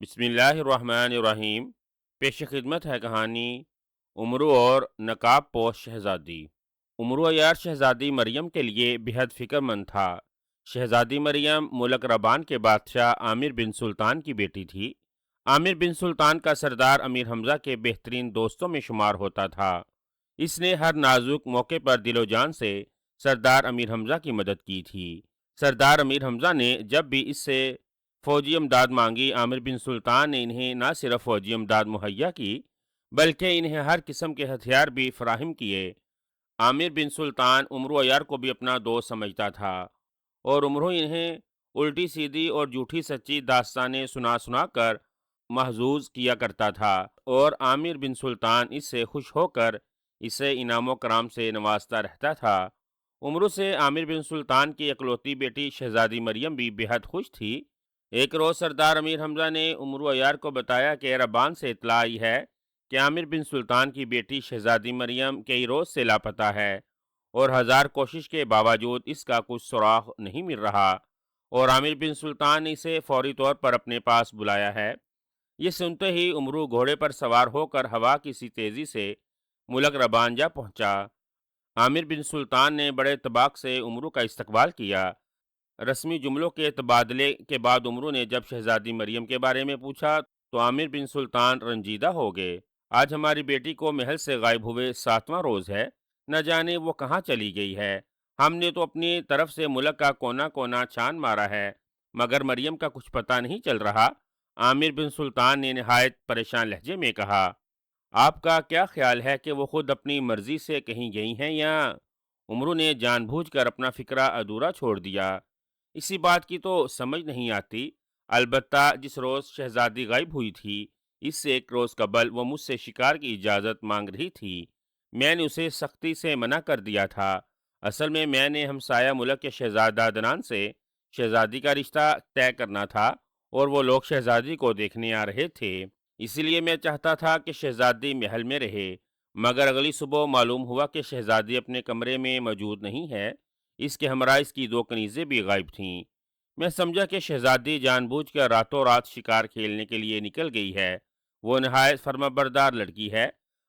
بسم اللہ الرحمن الرحیم۔ پیش خدمت ہے کہانی عمرو اور نقاب پوش شہزادی۔ عمرو یار شہزادی مریم کے لیے بہت فکر مند تھا۔ شہزادی مریم ملک ربان کے بادشاہ عامر بن سلطان کی بیٹی تھی۔ عامر بن سلطان کا سردار امیر حمزہ کے بہترین دوستوں میں شمار ہوتا تھا۔ اس نے ہر نازک موقع پر دل و جان سے سردار امیر حمزہ کی مدد کی تھی۔ سردار امیر حمزہ نے جب بھی اس سے فوجی امداد مانگی، عامر بن سلطان نے انہیں نہ صرف فوجی امداد مہیا کی بلکہ انہیں ہر قسم کے ہتھیار بھی فراہم کیے۔ عامر بن سلطان عمرو عیار کو بھی اپنا دوست سمجھتا تھا اور عمرو انہیں الٹی سیدھی اور جھوٹی سچی داستانیں سنا سنا کر محظوظ کیا کرتا تھا، اور عامر بن سلطان اس سے خوش ہو کر اسے انعام و کرام سے نوازتا رہتا تھا۔ عمرو سے عامر بن سلطان کی اکلوتی بیٹی شہزادی مریم بھی بہت خوش تھی۔ ایک روز سردار امیر حمزہ نے عمرو عیار کو بتایا کہ ربان سے اطلاع آئی ہے کہ عامر بن سلطان کی بیٹی شہزادی مریم کئی روز سے لاپتہ ہے اور ہزار کوشش کے باوجود اس کا کچھ سراغ نہیں مل رہا، اور عامر بن سلطان نے اسے فوری طور پر اپنے پاس بلایا ہے۔ یہ سنتے ہی عمرو گھوڑے پر سوار ہو کر ہوا کی سی تیزی سے ملک ربان جا پہنچا۔ عامر بن سلطان نے بڑے اتباق سے عمرو کا استقبال کیا۔ رسمی جملوں کے تبادلے کے بعد عمرو نے جب شہزادی مریم کے بارے میں پوچھا تو عامر بن سلطان رنجیدہ ہو گئے۔ آج ہماری بیٹی کو محل سے غائب ہوئے 7واں روز ہے، نہ جانے وہ کہاں چلی گئی ہے۔ ہم نے تو اپنی طرف سے ملک کا کونا کونا چھان مارا ہے، مگر مریم کا کچھ پتہ نہیں چل رہا۔ عامر بن سلطان نے نہایت پریشان لہجے میں کہا، آپ کا کیا خیال ہے کہ وہ خود اپنی مرضی سے کہیں گئی ہیں یا؟ عمرو نے جان بوجھ کر اپنا فکرہ ادھورا چھوڑ دیا۔ اسی بات کی تو سمجھ نہیں آتی، البتہ جس روز شہزادی غائب ہوئی تھی اس سے ایک روز قبل وہ مجھ سے شکار کی اجازت مانگ رہی تھی۔ میں نے اسے سختی سے منع کر دیا تھا۔ اصل میں نے ہمسایہ ملک کے شہزادہ عدنان سے شہزادی کا رشتہ طے کرنا تھا اور وہ لوگ شہزادی کو دیکھنے آ رہے تھے، اسی لیے میں چاہتا تھا کہ شہزادی محل میں رہے، مگر اگلی صبح معلوم ہوا کہ شہزادی اپنے کمرے میں موجود نہیں ہے۔ اس کے ہمراہ اس کی 2 کنیزیں بھی غائب تھیں۔ میں سمجھا کہ شہزادی جان بوجھ کر راتوں رات شکار کھیلنے کے لیے نکل گئی ہے۔ وہ نہایت فرمانبردار لڑکی ہے،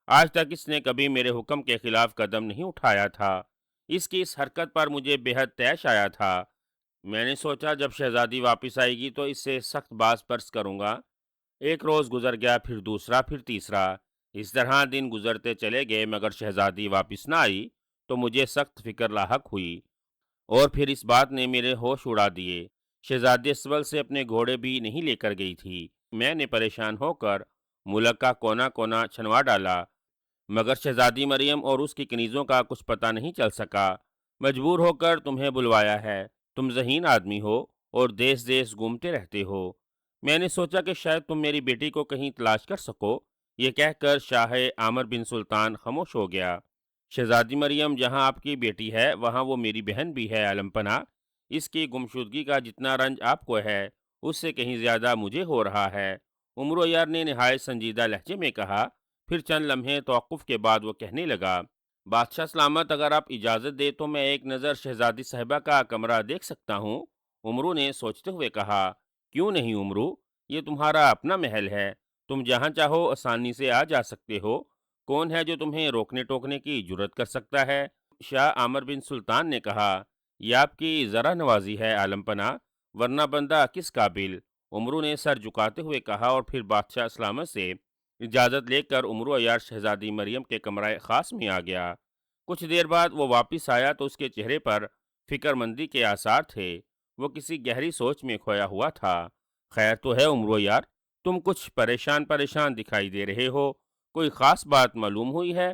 آج تک اس نے کبھی میرے حکم کے خلاف قدم نہیں اٹھایا تھا۔ اس کی اس حرکت پر مجھے بہت طیش آیا تھا۔ میں نے سوچا جب شہزادی واپس آئے گی تو اس سے سخت باز پرس کروں گا۔ ایک روز گزر گیا، پھر دوسرا، پھر تیسرا۔ اس طرح دن گزرتے چلے گئے مگر شہزادی واپس نہ آئی تو مجھے سخت فکر لاحق ہوئی، اور پھر اس بات نے میرے ہوش اڑا دیے۔ شہزادی اسول سے اپنے گھوڑے بھی نہیں لے کر گئی تھی۔ میں نے پریشان ہو کر ملک کا کونا کونا چھنوا ڈالا، مگر شہزادی مریم اور اس کی کنیزوں کا کچھ پتہ نہیں چل سکا۔ مجبور ہو کر تمہیں بلوایا ہے، تم ذہین آدمی ہو اور دیس دیس گھومتے رہتے ہو۔ میں نے سوچا کہ شاید تم میری بیٹی کو کہیں تلاش کر سکو۔ یہ کہہ کر شاہ عامر بن سلطان خاموش ہو گیا۔ شہزادی مریم جہاں آپ کی بیٹی ہے وہاں وہ میری بہن بھی ہے عالم پناہ۔ اس کی گمشدگی کا جتنا رنج آپ کو ہے اس سے کہیں زیادہ مجھے ہو رہا ہے، عمرو یار نے نہایت سنجیدہ لہجے میں کہا۔ پھر چند لمحے توقف کے بعد وہ کہنے لگا، بادشاہ سلامت، اگر آپ اجازت دے تو میں ایک نظر شہزادی صاحبہ کا کمرہ دیکھ سکتا ہوں؟ عمرو نے سوچتے ہوئے کہا، کیوں نہیں عمرو، یہ تمہارا اپنا محل ہے، تم جہاں چاہو آسانی سے آ جا سکتے ہو۔ کون ہے جو تمہیں روکنے ٹوکنے کی جرت کر سکتا ہے؟ شاہ عامر بن سلطان نے کہا، یہ آپ کی ذرا نوازی ہے عالم پناہ، ورنہ بندہ کس قابل؟ عمرو نے سر جھکاتے ہوئے کہا، اور پھر بادشاہ سلامت سے اجازت لے کر عمرو عیار شہزادی مریم کے کمرہ خاص میں آ گیا۔ کچھ دیر بعد وہ واپس آیا تو اس کے چہرے پر فکر مندی کے آثار تھے، وہ کسی گہری سوچ میں کھویا ہوا تھا۔ خیر تو ہے عمرو یار، تم کچھ پریشان پریشان دکھائی دے رہے ہو، کوئی خاص بات معلوم ہوئی ہے؟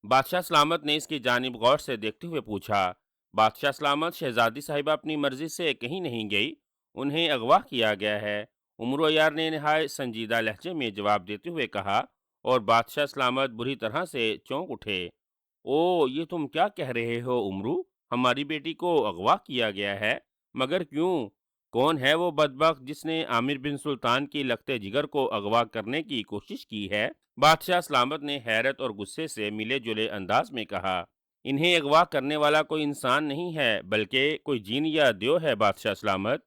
بادشاہ سلامت نے اس کی جانب غور سے دیکھتے ہوئے پوچھا۔ بادشاہ سلامت، شہزادی صاحبہ اپنی مرضی سے کہیں نہیں گئی، انہیں اغوا کیا گیا ہے، عمرو یار نے نہایت سنجیدہ لہجے میں جواب دیتے ہوئے کہا، اور بادشاہ سلامت بری طرح سے چونک اٹھے۔ او، یہ تم کیا کہہ رہے ہو عمرو؟ ہماری بیٹی کو اغوا کیا گیا ہے؟ مگر کیوں؟ کون ہے وہ بدبخت جس نے عامر بن سلطان کی لختے جگر کو اغوا کرنے کی کوشش کی ہے؟ بادشاہ سلامت نے حیرت اور غصے سے ملے جلے انداز میں کہا، انہیں اغوا کرنے والا کوئی انسان نہیں ہے بلکہ کوئی جین یا دیو ہے بادشاہ سلامت۔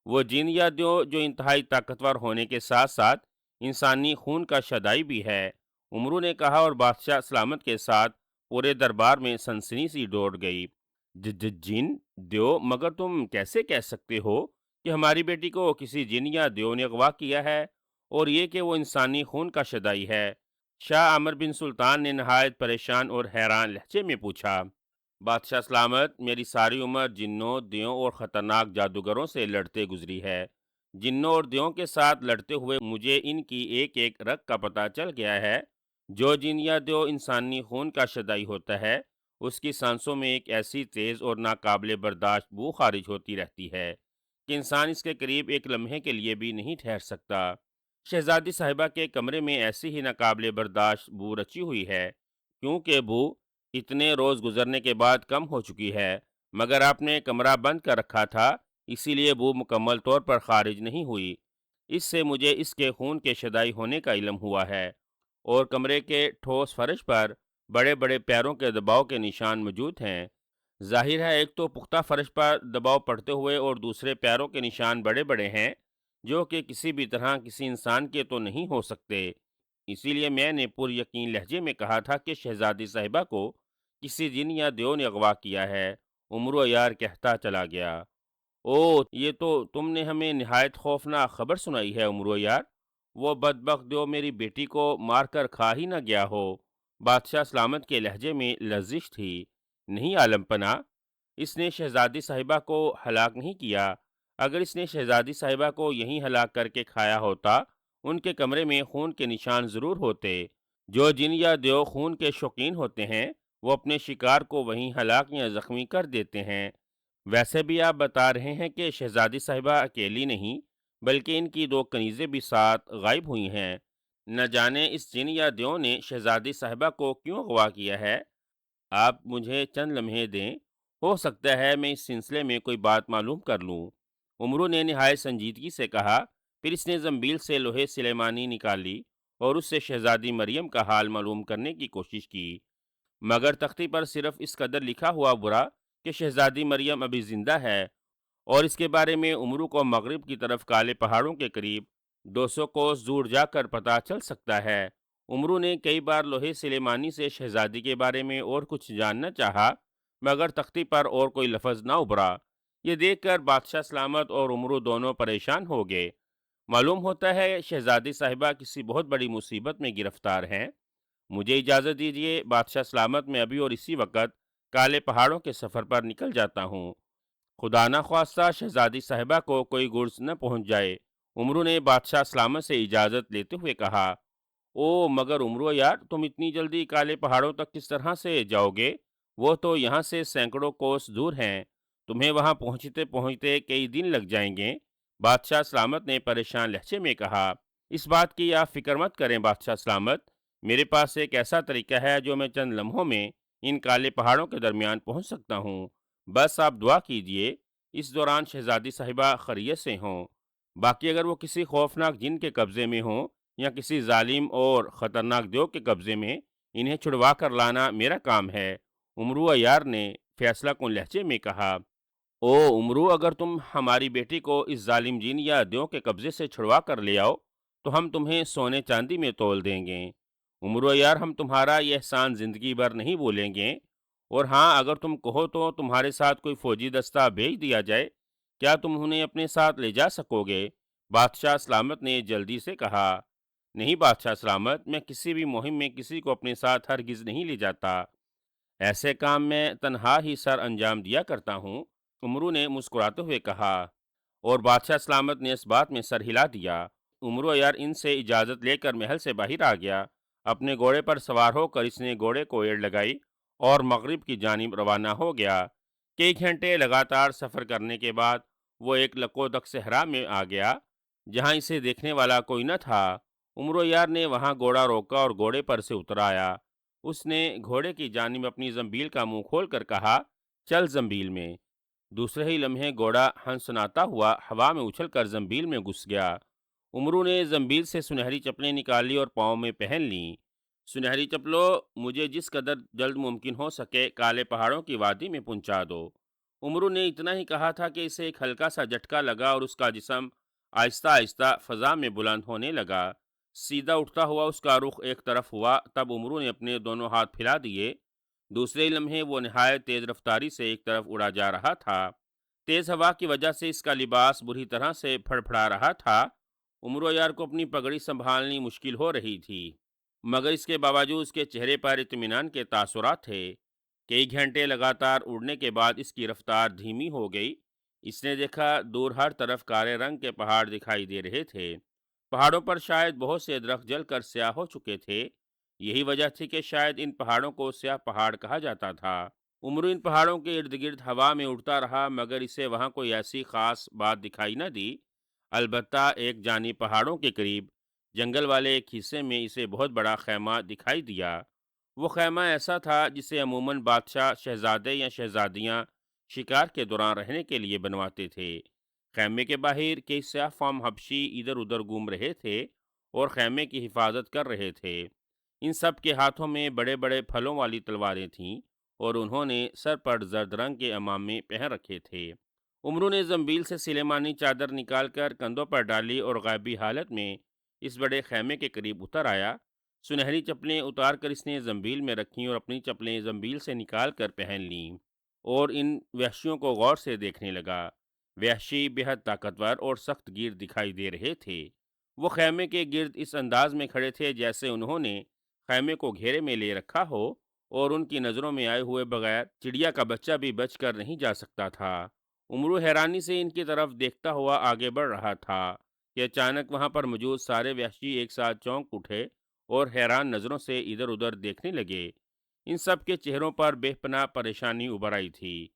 وہ جن یا دیو جو انتہائی طاقتور ہونے کے ساتھ ساتھ انسانی خون کا شدائی بھی ہے، عمرو نے کہا، اور بادشاہ سلامت کے ساتھ پورے دربار میں سنسنی سی دوڑ گئی۔ جن دیو، مگر تم کیسے کہہ سکتے ہو کہ ہماری بیٹی کو کسی جن یا دیو نے اغوا کیا ہے، اور یہ کہ وہ انسانی خون کا شدائی ہے؟ شاہ عامر بن سلطان نے نہایت پریشان اور حیران لہجے میں پوچھا۔ بادشاہ سلامت، میری ساری عمر جنوں، دیوں اور خطرناک جادوگروں سے لڑتے گزری ہے۔ جنوں اور دیوں کے ساتھ لڑتے ہوئے مجھے ان کی ایک ایک رگ کا پتہ چل گیا ہے۔ جو جن یا دیو انسانی خون کا شدائی ہوتا ہے، اس کی سانسوں میں ایک ایسی تیز اور ناقابل برداشت بو خارج ہوتی رہتی ہے کہ انسان اس کے قریب ایک لمحے کے لیے بھی نہیں ٹھہر سکتا۔ شہزادی صاحبہ کے کمرے میں ایسی ہی ناقابل برداشت بو رچی ہوئی ہے، کیونکہ بو اتنے روز گزرنے کے بعد کم ہو چکی ہے، مگر آپ نے کمرہ بند کر رکھا تھا، اسی لیے بو مکمل طور پر خارج نہیں ہوئی۔ اس سے مجھے اس کے خون کے شدائی ہونے کا علم ہوا ہے، اور کمرے کے ٹھوس فرش پر بڑے بڑے پیروں کے دباؤ کے نشان موجود ہیں۔ ظاہر ہے ایک تو پختہ فرش پر دباؤ پڑتے ہوئے اور دوسرے پیروں کے نشان بڑے بڑے ہیں، جو کہ کسی بھی طرح کسی انسان کے تو نہیں ہو سکتے۔ اسی لیے میں نے پر یقین لہجے میں کہا تھا کہ شہزادی صاحبہ کو کسی جن یا دیو نے اغوا کیا ہے۔ عمرو یار کہتا چلا گیا، او، یہ تو تم نے ہمیں نہایت خوفناک خبر سنائی ہے عمرو یار۔ وہ بدبخت دیو میری بیٹی کو مار کر کھا ہی نہ گیا ہو؟ بادشاہ سلامت کے لہجے میں لرزش تھی۔ نہیں عالم پناہ، اس نے شہزادی صاحبہ کو ہلاک نہیں کیا۔ اگر اس نے شہزادی صاحبہ کو یہیں ہلاک کر کے کھایا ہوتا، ان کے کمرے میں خون کے نشان ضرور ہوتے۔ جو جن یا دیو خون کے شوقین ہوتے ہیں، وہ اپنے شکار کو وہیں ہلاک یا زخمی کر دیتے ہیں۔ ویسے بھی آپ بتا رہے ہیں کہ شہزادی صاحبہ اکیلی نہیں، بلکہ ان کی دو کنیزیں بھی ساتھ غائب ہوئی ہیں۔ نہ جانے اس جن یا دیو نے شہزادی صاحبہ کو کیوں اغوا کیا ہے۔ آپ مجھے چند لمحے دیں، ہو سکتا ہے میں اس سلسلے میں کوئی بات معلوم کر لوں۔ عمرو نے نہایت سنجیدگی سے کہا۔ پھر اس نے زنبیل سے لوہے سلیمانی نکالی اور اس سے شہزادی مریم کا حال معلوم کرنے کی کوشش کی، مگر تختی پر صرف اس قدر لکھا ہوا برا کہ شہزادی مریم ابھی زندہ ہے، اور اس کے بارے میں عمرو کو مغرب کی طرف کالے پہاڑوں کے قریب 200 کوس دور جا کر پتہ چل سکتا ہے۔ عمرو نے کئی بار لوہے سلیمانی سے شہزادی کے بارے میں اور کچھ جاننا چاہا، مگر تختی پر اور کوئی لفظ نہ ابھرا۔ یہ دیکھ کر بادشاہ سلامت اور عمرو دونوں پریشان ہو گئے۔ معلوم ہوتا ہے شہزادی صاحبہ کسی بہت بڑی مصیبت میں گرفتار ہیں۔ مجھے اجازت دیجیے بادشاہ سلامت، میں ابھی اور اسی وقت کالے پہاڑوں کے سفر پر نکل جاتا ہوں۔ خدا نہ خواستہ شہزادی صاحبہ کو کوئی گرز نہ پہنچ جائے۔ عمرو نے بادشاہ سلامت سے اجازت لیتے ہوئے کہا۔ او، مگر عمرو یار، تم اتنی جلدی کالے پہاڑوں تک کس طرح سے جاؤ گے؟ وہ تو یہاں سے سینکڑوں کوس دور ہیں، تمہیں وہاں پہنچتے پہنچتے کئی دن لگ جائیں گے۔ بادشاہ سلامت نے پریشان لہجے میں کہا۔ اس بات کی آپ فکر مت کریں بادشاہ سلامت، میرے پاس ایک ایسا طریقہ ہے جو میں چند لمحوں میں ان کالے پہاڑوں کے درمیان پہنچ سکتا ہوں۔ بس آپ دعا کیجئے اس دوران شہزادی صاحبہ خیریت سے ہوں۔ باقی اگر وہ کسی خوفناک جن کے قبضے میں ہوں یا کسی ظالم اور خطرناک دیو کے قبضے میں، انہیں چھڑوا کر لانا میرا کام ہے۔ عمرو عیار نے فیصلہ کن لہجے میں کہا۔ او عمرو، اگر تم ہماری بیٹی کو اس ظالم جن یا دیو کے قبضے سے چھڑوا کر لے آؤ تو ہم تمہیں سونے چاندی میں تول دیں گے۔ عمرو یار، ہم تمہارا یہ احسان زندگی بھر نہیں بھولیں گے، اور ہاں، اگر تم کہو تو تمہارے ساتھ کوئی فوجی دستہ بھیج دیا جائے، کیا تم انہیں اپنے ساتھ لے جا سکو گے؟ بادشاہ سلامت نے جلدی سے کہا۔ نہیں بادشاہ سلامت، میں کسی بھی مہم میں کسی کو اپنے ساتھ ہرگز نہیں لے جاتا۔ ایسے کام میں تنہا ہی سر انجام دیا کرتا ہوں، عمرو نے مسکراتے ہوئے کہا، اور بادشاہ سلامت نے اس بات میں سر ہلا دیا۔ عمرو یار ان سے اجازت لے کر محل سے باہر آ گیا۔ اپنے گھوڑے پر سوار ہو کر اس نے گھوڑے کو ایڑ لگائی اور مغرب کی جانب روانہ ہو گیا۔ کئی گھنٹے لگاتار سفر کرنے کے بعد وہ ایک لکودک صحرا میں آ گیا، جہاں اسے دیکھنے والا کوئی نہ تھا۔ عمرو یار نے وہاں گھوڑا روکا اور گھوڑے پر سے اترایا۔ اس نے گھوڑے کی جانب اپنی زنبیل کا منہ کھول کر کہا، چل زنبیل میں۔ دوسرے ہی لمحے گھوڑا ہنسناتا ہوا ہوا میں اچھل کر زنبیل میں گھس گیا۔ عمرو نے زنبیل سے سنہری چپلیں نکالی اور پاؤں میں پہن لیں۔ سنہری چپلوں، مجھے جس قدر جلد ممکن ہو سکے کالے پہاڑوں کی وادی میں پہنچا دو۔ عمرو نے اتنا ہی کہا تھا کہ اسے ایک ہلکا سا جھٹکا لگا اور اس کا جسم آہستہ آہستہ فضا میں بلند ہونے لگا۔ سیدھا اٹھتا ہوا اس کا رخ ایک طرف ہوا، تب عمرو نے اپنے دونوں ہاتھ پھیلا دیے۔ دوسرے ہی لمحے وہ نہایت تیز رفتاری سے ایک طرف اڑا جا رہا تھا۔ تیز ہوا کی وجہ سے اس کا لباس بری طرح سے پھڑ پھڑا رہا تھا۔ عمرو یار کو اپنی پگڑی سنبھالنی مشکل ہو رہی تھی، مگر اس کے باوجود اس کے چہرے پر اطمینان کے تاثرات تھے۔ کئی گھنٹے لگاتار اڑنے کے بعد اس کی رفتار دھیمی ہو گئی۔ اس نے دیکھا دور ہر طرف کالے رنگ کے پہاڑ دکھائی دے رہے تھے۔ پہاڑوں پر شاید بہت سے درخت جل کر سیاہ ہو چکے تھے۔ یہی وجہ تھی کہ شاید ان پہاڑوں کو سیاہ پہاڑ کہا جاتا تھا۔ عمرو ان پہاڑوں کے ارد گرد ہوا میں اڑتا رہا، مگر اسے وہاں کوئی ایسی خاص بات دکھائی نہ دی۔ البتہ ایک جانب پہاڑوں کے قریب جنگل والے ایک حصے میں اسے بہت بڑا خیمہ دکھائی دیا۔ وہ خیمہ ایسا تھا جسے عموماً بادشاہ، شہزادے یا شہزادیاں شکار کے دوران رہنے کے لیے بنواتے تھے۔ خیمے کے باہر کئی سیاہ فام حبشی ادھر ادھر گھوم رہے تھے اور خیمے کی حفاظت کر رہے تھے۔ ان سب کے ہاتھوں میں بڑے بڑے پھلوں والی تلواریں تھیں اور انہوں نے سر پر زرد رنگ کے عمامے پہن رکھے تھے۔ عمرو نے زنبیل سے سلیمانی چادر نکال کر کندھوں پر ڈالی اور غائبی حالت میں اس بڑے خیمے کے قریب اتر آیا۔ سنہری چپلیں اتار کر اس نے زنبیل میں رکھیں اور اپنی چپلیں زنبیل سے نکال کر پہن لیں اور ان وحشیوں کو غور سے دیکھنے لگا۔ وحشی بہت طاقتور اور سخت گیر دکھائی دے رہے تھے۔ وہ خیمے کے گرد اس انداز میں کھڑے تھے جیسے انہوں نے خیمے کو گھیرے میں لے رکھا ہو اور ان کی نظروں میں آئے ہوئے بغیر چڑیا کا بچہ بھی بچ کر نہیں جا سکتا تھا۔ عمرو حیرانی سے ان کی طرف دیکھتا ہوا آگے بڑھ رہا تھا کہ اچانک وہاں پر موجود سارے وحشی ایک ساتھ چونک اٹھے اور حیران نظروں سے ادھر ادھر دیکھنے لگے۔ ان سب کے چہروں پر بے پناہ پریشانی ابھر آئی تھی۔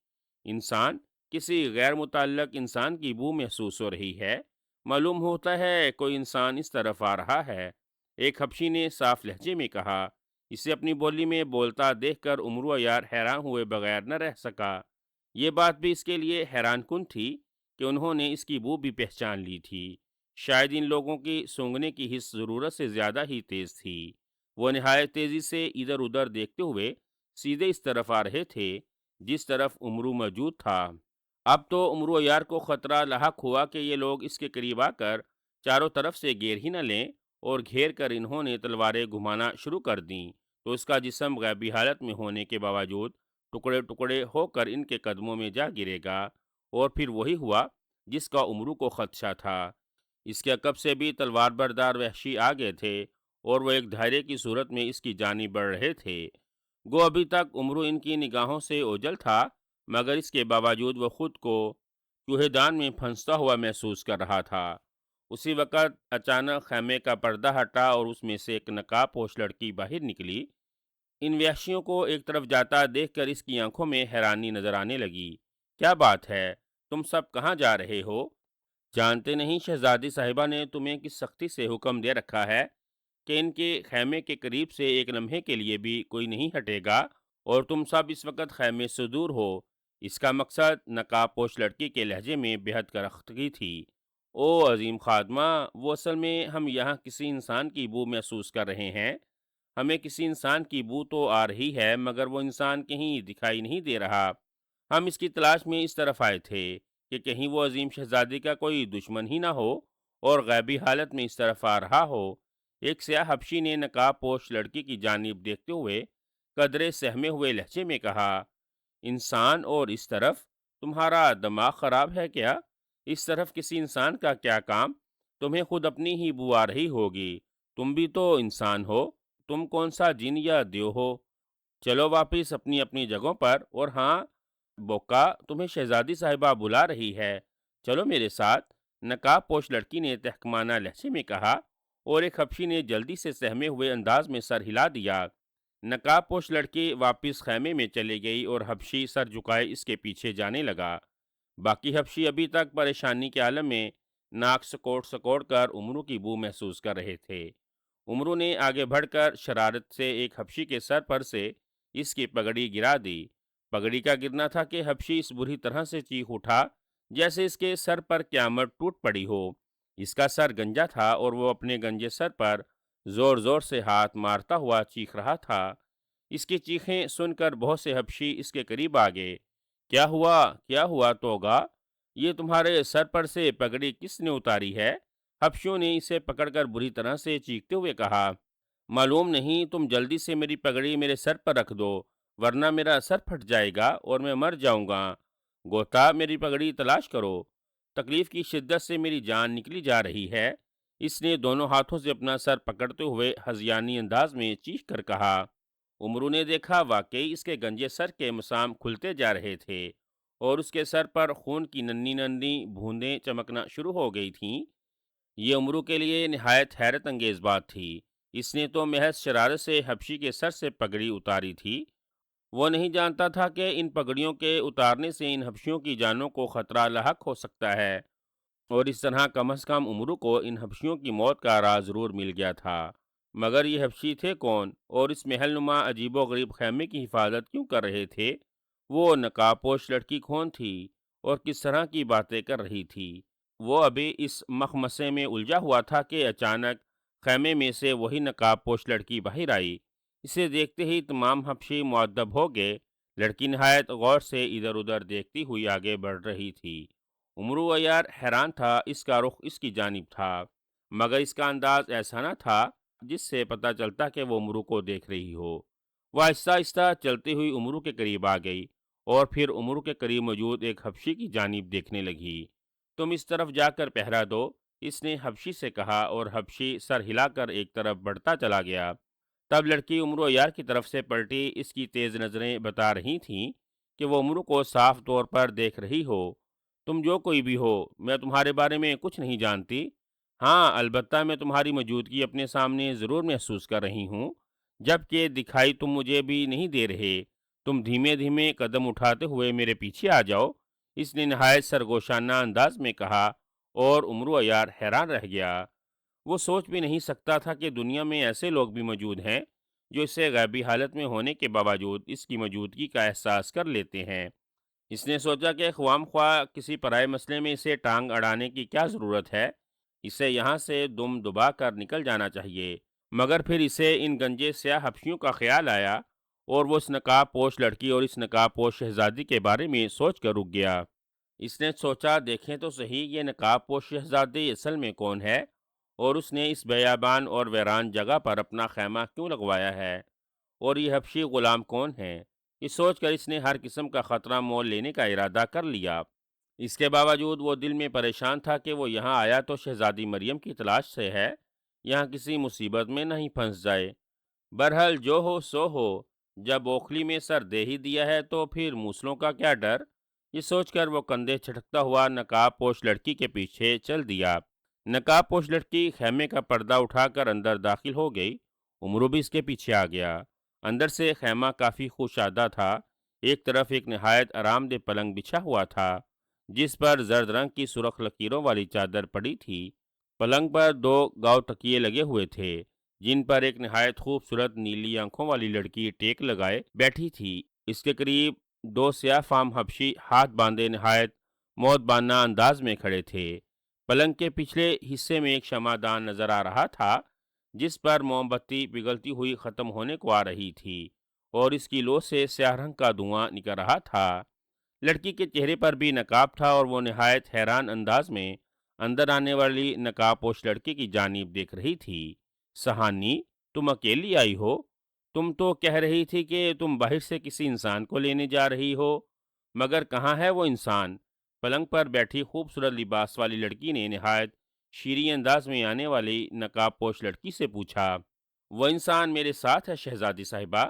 انسان، کسی غیر متعلق انسان کی بو محسوس ہو رہی ہے۔ معلوم ہوتا ہے کوئی انسان اس طرف آ رہا ہے، ایک حبشی نے صاف لہجے میں کہا۔ اسے اپنی بولی میں بولتا دیکھ کر عمرو یار حیران ہوئے بغیر نہ رہ سکا۔ یہ بات بھی اس کے لیے حیران کن تھی کہ انہوں نے اس کی بو بھی پہچان لی تھی۔ شاید ان لوگوں کی سونگھنے کی حس ضرورت سے زیادہ ہی تیز تھی۔ وہ نہایت تیزی سے ادھر ادھر دیکھتے ہوئے سیدھے اس طرف آ رہے تھے جس طرف عمرو موجود تھا۔ اب تو عمرو یار کو خطرہ لاحق ہوا کہ یہ لوگ اس کے قریب آ کر چاروں طرف سے گھیر ہی نہ لیں، اور گھیر کر انہوں نے تلواریں گھمانا شروع کر دیں تو اس کا جسم غیبی حالت میں ہونے کے باوجود ٹکڑے ٹکڑے ہو کر ان کے قدموں میں جا گرے گا، اور پھر وہی ہوا جس کا عمرو کو خدشہ تھا۔ اس کے عقب سے بھی تلوار بردار وحشی آ گئے تھے اور وہ ایک دائرے کی صورت میں اس کی جانب بڑھ رہے تھے۔ گو ابھی تک عمرو ان کی نگاہوں سے اوجھل تھا، مگر اس کے باوجود وہ خود کو چوہے دان میں پھنستا ہوا محسوس کر رہا تھا۔ اسی وقت اچانک خیمے کا پردہ ہٹا اور اس میں سے ایک نقاب پوش لڑکی باہر نکلی۔ ان وحشیوں کو ایک طرف جاتا دیکھ کر اس کی آنکھوں میں حیرانی نظر آنے لگی۔ کیا بات ہے؟ تم سب کہاں جا رہے ہو؟ جانتے نہیں شہزادی صاحبہ نے تمہیں کس سختی سے حکم دے رکھا ہے کہ ان کے خیمے کے قریب سے ایک لمحے کے لیے بھی کوئی نہیں ہٹے گا، اور تم سب اس وقت خیمے سے دور ہو۔ اس کا مقصد نقاب پوش لڑکی کے لہجے میں بےحد کرختگی تھی۔ او عظیم خادمہ، وہ اصل میں ہم یہاں کسی انسان کی بو محسوس کر رہے ہیں۔ ہمیں کسی انسان کی بو تو آ رہی ہے، مگر وہ انسان کہیں دکھائی نہیں دے رہا۔ ہم اس کی تلاش میں اس طرف آئے تھے کہ کہیں وہ عظیم شہزادی کا کوئی دشمن ہی نہ ہو اور غیبی حالت میں اس طرف آ رہا ہو۔ ایک سیاہ حبشی نے نقاب پوش لڑکی کی جانب دیکھتے ہوئے قدرے سہمے ہوئے لہجے میں کہا، انسان اور اس طرف؟ تمہارا دماغ خراب ہے کیا؟ اس طرف کسی انسان کا کیا کام؟ تمہیں خود اپنی ہی بو آ رہی ہوگی۔ تم بھی تو انسان ہو، تم کون سا جن یا دیو ہو؟ چلو واپس اپنی اپنی جگہوں پر، اور ہاں بوکا، تمہیں شہزادی صاحبہ بلا رہی ہے، چلو میرے ساتھ۔ نقاب پوش لڑکی نے تحکمانہ لہجے میں کہا، اور ایک حبشی نے جلدی سے سہمے ہوئے انداز میں سر ہلا دیا۔ نقاب پوش لڑکی واپس خیمے میں چلی گئی اور حبشی سر جھکائے اس کے پیچھے جانے لگا۔ باقی حبشی ابھی تک پریشانی کے عالم میں ناک سکوڑ سکوڑ کر عمرو کی بو محسوس کر رہے تھے۔ عمرو نے آگے بڑھ کر شرارت سے ایک حبشی کے سر پر سے اس کی پگڑی گرا دی۔ پگڑی کا گرنا تھا کہ حبشی اس بری طرح سے چیخ اٹھا جیسے اس کے سر پر قیامت ٹوٹ پڑی ہو۔ اس کا سر گنجا تھا اور وہ اپنے گنجے سر پر زور زور سے ہاتھ مارتا ہوا چیخ رہا تھا۔ اس کی چیخیں سن کر بہت سے حبشی اس کے قریب آ گئے۔ کیا ہوا توگا؟ یہ تمہارے سر پر سے پگڑی کس نے اتاری ہے؟ حبشیوں نے اسے پکڑ کر بری طرح سے چیختے ہوئے کہا۔ معلوم نہیں، تم جلدی سے میری پگڑی میرے سر پر رکھ دو، ورنہ میرا سر پھٹ جائے گا اور میں مر جاؤں گا۔ گوتا، میری پگڑی تلاش کرو، تکلیف کی شدت سے میری جان نکلی جا رہی ہے۔ اس نے دونوں ہاتھوں سے اپنا سر پکڑتے ہوئے ہذیانی انداز میں چیخ کر کہا۔ عمرو نے دیکھا واقعی اس کے گنجے سر کے مسام کھلتے جا رہے تھے اور اس کے سر پر خون کی ننھی ننھی بوندیں چمکنا شروع ہو گئی تھیں۔ یہ عمرو کے لیے نہایت حیرت انگیز بات تھی۔ اس نے تو محض شرارت سے حبشی کے سر سے پگڑی اتاری تھی۔ وہ نہیں جانتا تھا کہ ان پگڑیوں کے اتارنے سے ان حبشیوں کی جانوں کو خطرہ لاحق ہو سکتا ہے، اور اس طرح کم از کم عمرو کو ان حبشیوں کی موت کا راز ضرور مل گیا تھا۔ مگر یہ حبشی تھے کون، اور اس محل نما عجیب و غریب خیمے کی حفاظت کیوں کر رہے تھے؟ وہ نقاب پوش لڑکی کون تھی اور کس طرح کی باتیں کر رہی تھی؟ وہ ابھی اس مخمسے میں الجھا ہوا تھا کہ اچانک خیمے میں سے وہی نقاب پوش لڑکی باہر آئی۔ اسے دیکھتے ہی تمام حبشی مؤدب ہو گئے۔ لڑکی نہایت غور سے ادھر ادھر دیکھتی ہوئی آگے بڑھ رہی تھی۔ عمرو عیار حیران تھا، اس کا رخ اس کی جانب تھا، مگر اس کا انداز ایسا نہ تھا جس سے پتہ چلتا کہ وہ عمرو کو دیکھ رہی ہو۔ وہ آہستہ آہستہ چلتی ہوئی عمرو کے قریب آ گئی اور پھر عمرو کے قریب موجود ایک حبشی کی جانب دیکھنے لگی۔ تم اس طرف جا کر پہرا دو، اس نے حبشی سے کہا، اور حبشی سر ہلا کر ایک طرف بڑھتا چلا گیا۔ تب لڑکی عمرو عیار کی طرف سے پلٹی۔ اس کی تیز نظریں بتا رہی تھیں کہ وہ عمرو کو صاف طور پر دیکھ رہی ہو۔ تم جو کوئی بھی ہو، میں تمہارے بارے میں کچھ نہیں جانتی۔ ہاں، البتہ میں تمہاری موجودگی اپنے سامنے ضرور محسوس کر رہی ہوں، جبکہ دکھائی تم مجھے بھی نہیں دے رہے۔ تم دھیمے دھیمے قدم اٹھاتے ہوئے میرے پیچھے آ جاؤ، اس نے نہایت سرگوشانہ انداز میں کہا، اور عمرو عیار حیران رہ گیا۔ وہ سوچ بھی نہیں سکتا تھا کہ دنیا میں ایسے لوگ بھی موجود ہیں جو اسے غیبی حالت میں ہونے کے باوجود اس کی موجودگی کا احساس کر لیتے ہیں۔ اس نے سوچا کہ خواہ مخواہ کسی پرائے مسئلے میں اسے ٹانگ اڑانے کی کیا ضرورت ہے، اسے یہاں سے دم دبا کر نکل جانا چاہیے۔ مگر پھر اسے ان گنجے سیاہ حبشیوں کا خیال آیا، اور وہ اس نقاب پوش لڑکی اور اس نقاب پوش شہزادی کے بارے میں سوچ کر رک گیا۔ اس نے سوچا، دیکھیں تو صحیح، یہ نقاب پوش شہزادی اصل میں کون ہے، اور اس نے اس بیابان اور ویران جگہ پر اپنا خیمہ کیوں لگوایا ہے، اور یہ حبشی غلام کون ہیں؟ یہ سوچ کر اس نے ہر قسم کا خطرہ مول لینے کا ارادہ کر لیا۔ اس کے باوجود وہ دل میں پریشان تھا کہ وہ یہاں آیا تو شہزادی مریم کی تلاش سے ہے، یہاں کسی مصیبت میں نہیں پھنس جائے۔ برحال جو ہو سو ہو، جب اوکھلی میں سر دے ہی دیا ہے تو پھر موسلوں کا کیا ڈر؟ یہ سوچ کر وہ کندھے چھٹکتا ہوا نقاب پوش لڑکی کے پیچھے چل دیا۔ نقاب پوش لڑکی خیمے کا پردہ اٹھا کر اندر داخل ہو گئی۔ عمرو بھی اس کے پیچھے آ گیا۔ اندر سے خیمہ کافی خوشادہ تھا۔ ایک طرف ایک نہایت آرام دہ پلنگ بچھا ہوا تھا، جس پر زرد رنگ کی سرخ لکیروں والی چادر پڑی تھی۔ پلنگ پر دو گاؤ تکیے لگے ہوئے تھے، جن پر ایک نہایت خوبصورت نیلی آنکھوں والی لڑکی ٹیک لگائے بیٹھی تھی۔ اس کے قریب دو سیاہ فام حبشی ہاتھ باندھے نہایت مؤدبانہ انداز میں کھڑے تھے۔ پلنگ کے پچھلے حصے میں ایک شمع دان نظر آ رہا تھا، جس پر موم بتی پگھلتی ہوئی ختم ہونے کو آ رہی تھی، اور اس کی لو سے سیاہ رنگ کا دھواں نکل رہا تھا۔ لڑکی کے چہرے پر بھی نقاب تھا، اور وہ نہایت حیران انداز میں اندر آنے والی نقاب پوش لڑکی کی جانب دیکھ رہی تھی۔ سہانی، تم اکیلی آئی ہو؟ تم تو کہہ رہی تھی کہ تم باہر سے کسی انسان کو لینے جا رہی ہو، مگر کہاں ہے وہ انسان؟ پلنگ پر بیٹھی خوبصورت لباس والی لڑکی نے نہایت شیریں انداز میں آنے والی نقاب پوش لڑکی سے پوچھا۔ وہ انسان میرے ساتھ ہے شہزادی صاحبہ،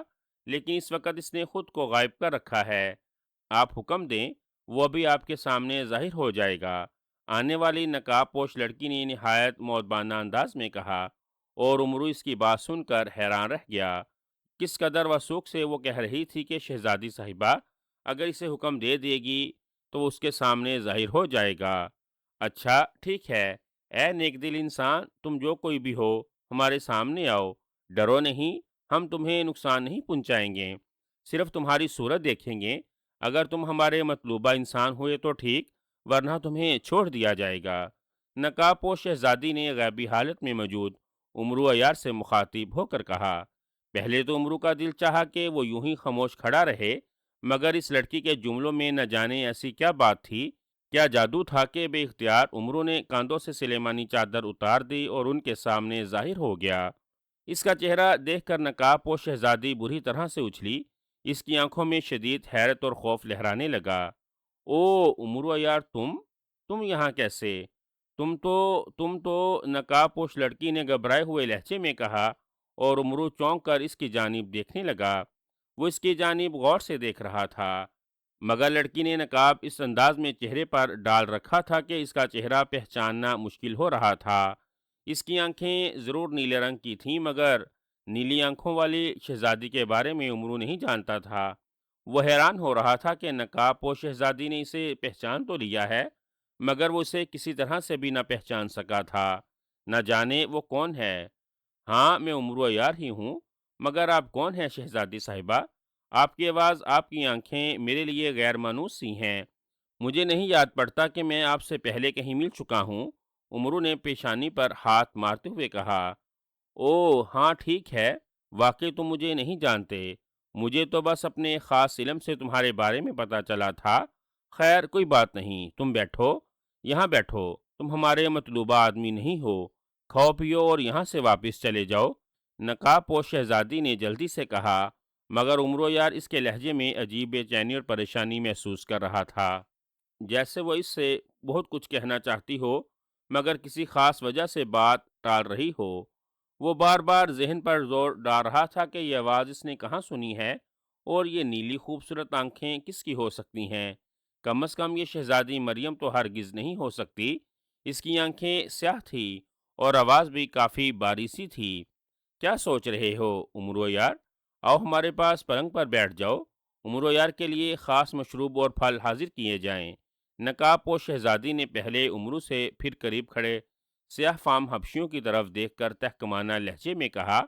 لیکن اس وقت اس نے خود کو غائب کر رکھا ہے۔ آپ حکم دیں، وہ بھی آپ کے سامنے ظاہر ہو جائے گا۔ آنے والی نقاب پوش لڑکی نے نہایت مؤدبانہ انداز میں کہا، اور عمرو اس کی بات سن کر حیران رہ گیا۔ کس قدر وثوق سے وہ کہہ رہی تھی کہ شہزادی صاحبہ اگر اسے حکم دے دے گی تو وہ اس کے سامنے ظاہر ہو جائے گا۔ اچھا ٹھیک ہے، اے نیک دل انسان، تم جو کوئی بھی ہو، ہمارے سامنے آؤ، ڈرو نہیں، ہم تمہیں نقصان نہیں پہنچائیں گے، صرف تمہاری صورت دیکھیں گے۔ اگر تم ہمارے مطلوبہ انسان ہوئے تو ٹھیک، ورنہ تمہیں چھوڑ دیا جائے گا۔ نقاب پوش شہزادی نے غیبی حالت میں موجود عمرو عیار سے مخاطب ہو کر کہا۔ پہلے تو عمرو کا دل چاہا کہ وہ یوں ہی خاموش کھڑا رہے، مگر اس لڑکی کے جملوں میں نہ جانے ایسی کیا بات تھی، کیا جادو تھا کہ بے اختیار عمرو نے کاندھوں سے سلیمانی چادر اتار دی اور ان کے سامنے ظاہر ہو گیا۔ اس کا چہرہ دیکھ کر نقاب پوش شہزادی بری طرح سے اچھلی، اس کی آنکھوں میں شدید حیرت اور خوف لہرانے لگا۔ او عمرو یار، تم یہاں کیسے؟ تم تو نقاب پوش لڑکی نے گھبرائے ہوئے لہجے میں کہا، اور عمرو چونک کر اس کی جانب دیکھنے لگا۔ وہ اس کی جانب غور سے دیکھ رہا تھا، مگر لڑکی نے نقاب اس انداز میں چہرے پر ڈال رکھا تھا کہ اس کا چہرہ پہچاننا مشکل ہو رہا تھا۔ اس کی آنکھیں ضرور نیلے رنگ کی تھیں، مگر نیلی آنکھوں والی شہزادی کے بارے میں عمرو نہیں جانتا تھا۔ وہ حیران ہو رہا تھا کہ نقاب پوش شہزادی نے اسے پہچان تو لیا ہے، مگر وہ اسے کسی طرح سے بھی نہ پہچان سکا تھا۔ نہ جانے وہ کون ہے۔ ہاں، میں عمرو یار ہی ہوں، مگر آپ کون ہیں شہزادی صاحبہ؟ آپ کی آواز، آپ کی آنکھیں میرے لیے غیر مانوس سی ہیں۔ مجھے نہیں یاد پڑتا کہ میں آپ سے پہلے کہیں مل چکا ہوں، عمرو نے پیشانی پر ہاتھ مارتے ہوئے کہا۔ او ہاں ٹھیک ہے، واقعی تم مجھے نہیں جانتے، مجھے تو بس اپنے خاص علم سے تمہارے بارے میں پتا چلا تھا۔ خیر کوئی بات نہیں، تم بیٹھو، یہاں بیٹھو، تم ہمارے مطلوبہ آدمی نہیں ہو، کھاؤ پیو اور یہاں سے واپس چلے جاؤ، نقاب پوش شہزادی نے جلدی سے کہا، مگر عمرو یار اس کے لہجے میں عجیب بے چینی اور پریشانی محسوس کر رہا تھا، جیسے وہ اس سے بہت کچھ کہنا چاہتی ہو مگر کسی خاص وجہ سے بات ٹال رہی ہو۔ وہ بار بار ذہن پر زور ڈال رہا تھا کہ یہ آواز اس نے کہاں سنی ہے، اور یہ نیلی خوبصورت آنکھیں کس کی ہو سکتی ہیں؟ کم از کم یہ شہزادی مریم تو ہرگز نہیں ہو سکتی۔ اس کی آنکھیں سیاہ تھی اور آواز بھی کافی باریسی تھی۔ کیا سوچ رہے ہو عمرو یار؟ آؤ ہمارے پاس پلنگ پر بیٹھ جاؤ، عمرو یار کے لیے خاص مشروب اور پھل حاضر کیے جائیں۔ نقاب پوش شہزادی نے پہلے عمرو سے پھر قریب کھڑے سیاہ فام حبشیوں کی طرف دیکھ کر تحکمانہ لہجے میں کہا،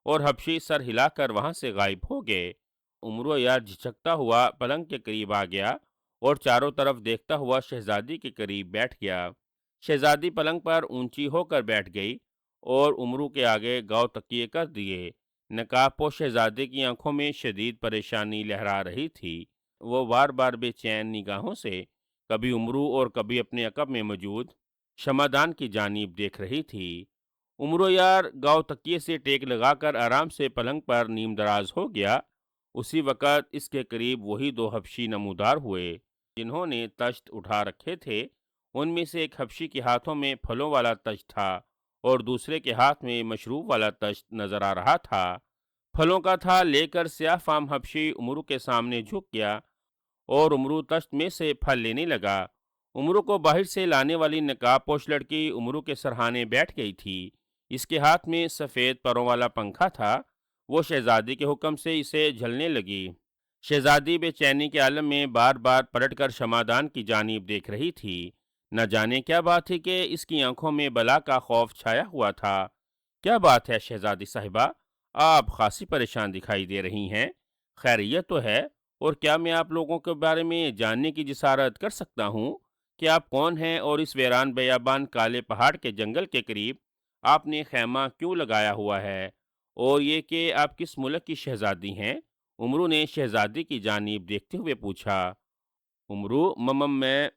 اور حبشی سر ہلا کر وہاں سے غائب ہو گئے۔ عمرو یار جھجکتا ہوا پلنگ کے قریب آ گیا اور چاروں طرف دیکھتا ہوا شہزادی کے قریب بیٹھ گیا۔ شہزادی پلنگ پر اونچی ہو کر بیٹھ گئی اور عمرو کے آگے گاؤ تکیے کر دیے۔ نقاب پوش شہزادے کی آنکھوں میں شدید پریشانی لہرا رہی تھی۔ وہ بار بار بے چین نگاہوں سے کبھی عمرو اور کبھی اپنے عقب میں موجود شمعدان کی جانب دیکھ رہی تھی۔ عمرو یار گاؤ تکیے سے ٹیک لگا کر آرام سے پلنگ پر نیم دراز ہو گیا۔ اسی وقت اس کے قریب وہی دو حبشی نمودار ہوئے جنہوں نے تشت اٹھا رکھے تھے۔ ان میں سے ایک حبشی کے ہاتھوں میں پھلوں والا تشت تھا اور دوسرے کے ہاتھ میں مشروب والا تشت نظر آ رہا تھا۔ پھلوں کا تھا لے کر سیاہ فام حبشی عمرو کے سامنے جھک گیا اور عمرو تشت میں سے پھل لینے لگا۔ عمرو کو باہر سے لانے والی نقاب پوش لڑکی عمرو کے سرہانے بیٹھ گئی تھی۔ اس کے ہاتھ میں سفید پروں والا پنکھا تھا۔ وہ شہزادی کے حکم سے اسے جھلنے لگی۔ شہزادی بے چینی کے عالم میں بار بار پلٹ کر شمعدان کی جانب دیکھ رہی تھی۔ نہ جانے کیا بات تھی کہ اس کی آنکھوں میں بلا کا خوف چھایا ہوا تھا۔ کیا بات ہے شہزادی صاحبہ؟ آپ خاصی پریشان دکھائی دے رہی ہیں، خیریت تو ہے؟ اور کیا میں آپ لوگوں کے بارے میں جاننے کی جسارت کر سکتا ہوں کہ آپ کون ہیں اور اس ویران بیابان کالے پہاڑ کے جنگل کے قریب آپ نے خیمہ کیوں لگایا ہوا ہے، اور یہ کہ آپ کس ملک کی شہزادی ہیں؟ عمرو نے شہزادی کی جانب دیکھتے ہوئے پوچھا۔ عمرو،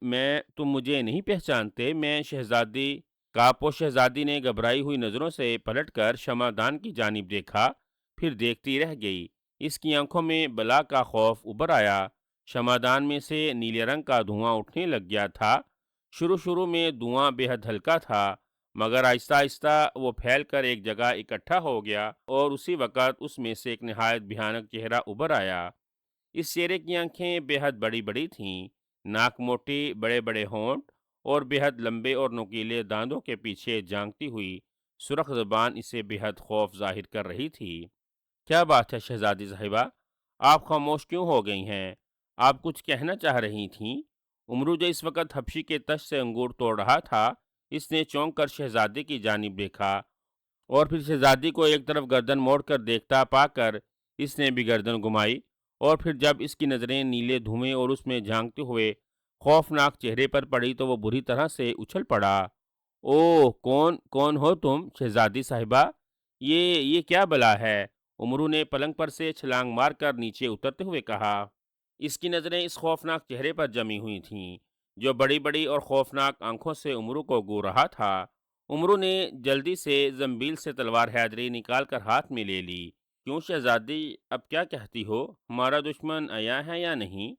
میں تم مجھے نہیں پہچانتے؟ میں شہزادی کاپو شہزادی نے گھبرائی ہوئی نظروں سے پلٹ کر شمعدان کی جانب دیکھا، پھر دیکھتی رہ گئی۔ اس کی آنکھوں میں بلا کا خوف ابھر آیا۔ شمعدان میں سے نیلے رنگ کا دھواں اٹھنے لگ گیا تھا۔ شروع میں دھواں بے حد ہلکا تھا، مگر آہستہ آہستہ وہ پھیل کر ایک جگہ اکٹھا ہو گیا اور اسی وقت اس میں سے ایک نہایت بھیانک چہرہ ابھر آیا۔ اس چہرے کی آنکھیں بے حد بڑی بڑی تھیں، ناک موٹی، بڑے بڑے ہونٹ اور بے حد لمبے اور نوکیلے دانتوں کے پیچھے جھانکتی ہوئی سرخ زبان اسے بے حد خوف ظاہر کر رہی تھی۔ کیا بات ہے شہزادی صاحبہ؟ آپ خاموش کیوں ہو گئی ہیں؟ آپ کچھ کہنا چاہ رہی تھیں؟ عمرو جو اس وقت حبشی کے تش سے انگور توڑ رہا تھا، اس نے چونک کر شہزادی کی جانب دیکھا اور پھر شہزادی کو ایک طرف گردن موڑ کر دیکھتا پا کر اس نے بھی گردن گھمائی، اور پھر جب اس کی نظریں نیلے دھوئیں اور اس میں جھانکتے ہوئے خوفناک چہرے پر پڑی تو وہ بری طرح سے اچھل پڑا۔ اوہ کون ہو تم شہزادی صاحبہ؟ یہ کیا بلا ہے؟ عمرو نے پلنگ پر سے چھلانگ مار کر نیچے اترتے ہوئے کہا۔ اس کی نظریں اس خوفناک چہرے پر جمی ہوئی تھیں جو بڑی بڑی اور خوفناک آنکھوں سے عمرو کو گور رہا تھا۔ عمرو نے جلدی سے زنبیل سے تلوار حیدری نکال کر ہاتھ میں لے لی۔ کیوں شہزادی، اب کیا کہتی ہو؟ ہمارا دشمن آیا ہے یا نہیں؟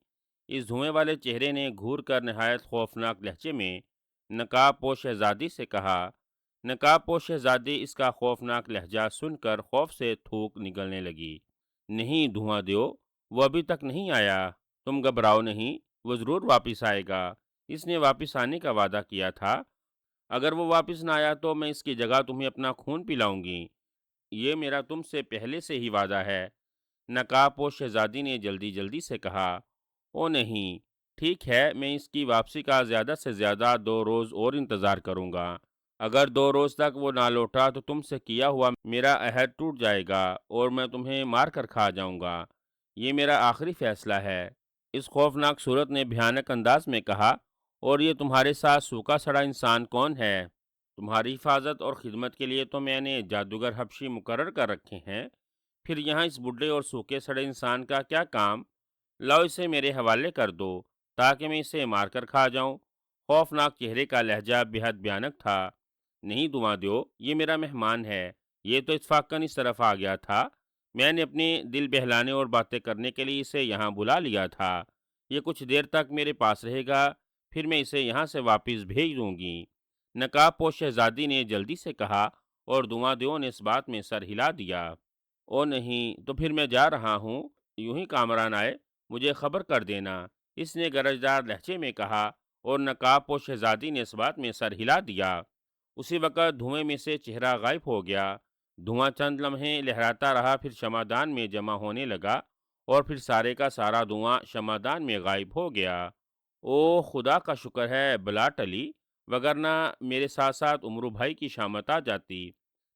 اس دھوئیں والے چہرے نے گھور کر نہایت خوفناک لہجے میں نقاب پوش شہزادی سے کہا۔ نقاب پوش شہزادی اس کا خوفناک لہجہ سن کر خوف سے تھوک نکلنے لگی۔ نہیں دھواں دیو، وہ ابھی تک نہیں آیا۔ تم گھبراؤ نہیں، وہ ضرور واپس آئے گا۔ اس نے واپس آنے کا وعدہ کیا تھا۔ اگر وہ واپس نہ آیا تو میں اس کی جگہ تمہیں اپنا خون پلاؤں گی۔ یہ میرا تم سے پہلے سے ہی وعدہ ہے۔ نقاب پوش شہزادی نے جلدی جلدی سے کہا۔ او نہیں، ٹھیک ہے، میں اس کی واپسی کا زیادہ سے زیادہ 2 روز اور انتظار کروں گا۔ اگر 2 روز تک وہ نہ لوٹا تو تم سے کیا ہوا میرا عہد ٹوٹ جائے گا اور میں تمہیں مار کر کھا جاؤں گا۔ یہ میرا آخری فیصلہ ہے۔ اس خوفناک صورت نے بھیانک انداز میں کہا۔ اور یہ تمہارے ساتھ سوکھا سڑا انسان کون ہے؟ تمہاری حفاظت اور خدمت کے لیے تو میں نے جادوگر حبشی مقرر کر رکھے ہیں، پھر یہاں اس بڈھے اور سوکھے سڑے انسان کا کیا کام؟ لاؤ اسے میرے حوالے کر دو تاکہ میں اسے مار کر کھا جاؤں۔ خوفناک چہرے کا لہجہ بے حد بھیانک تھا۔ نہیں دعا دیو، یہ میرا مہمان ہے۔ یہ تو اتفاقاً اس طرف آ گیا تھا۔ میں نے اپنے دل بہلانے اور باتیں کرنے کے لیے اسے یہاں بلا لیا تھا۔ یہ کچھ دیر تک میرے پاس رہے گا، پھر میں اسے یہاں سے واپس بھیج دوں گی۔ نقاب پوش شہزادی نے جلدی سے کہا اور دعا دیو نے اس بات میں سر ہلا دیا۔ او نہیں، تو پھر میں جا رہا ہوں۔ یوں ہی کامران آئے مجھے خبر کر دینا، اس نے گرجدار لہجے میں کہا اور نقاب پوش شہزادی نے اس بات میں سر ہلا دیا۔ اسی وقت دھوئیں میں سے چہرہ غائب ہو گیا۔ دھواں چند لمحے لہراتا رہا، پھر شمعدان میں جمع ہونے لگا اور پھر سارے کا سارا دھواں شمعدان میں غائب ہو گیا۔ او خدا کا شکر ہے بلا ٹلی، وگرنہ میرے ساتھ ساتھ عمرو بھائی کی شامت آ جاتی۔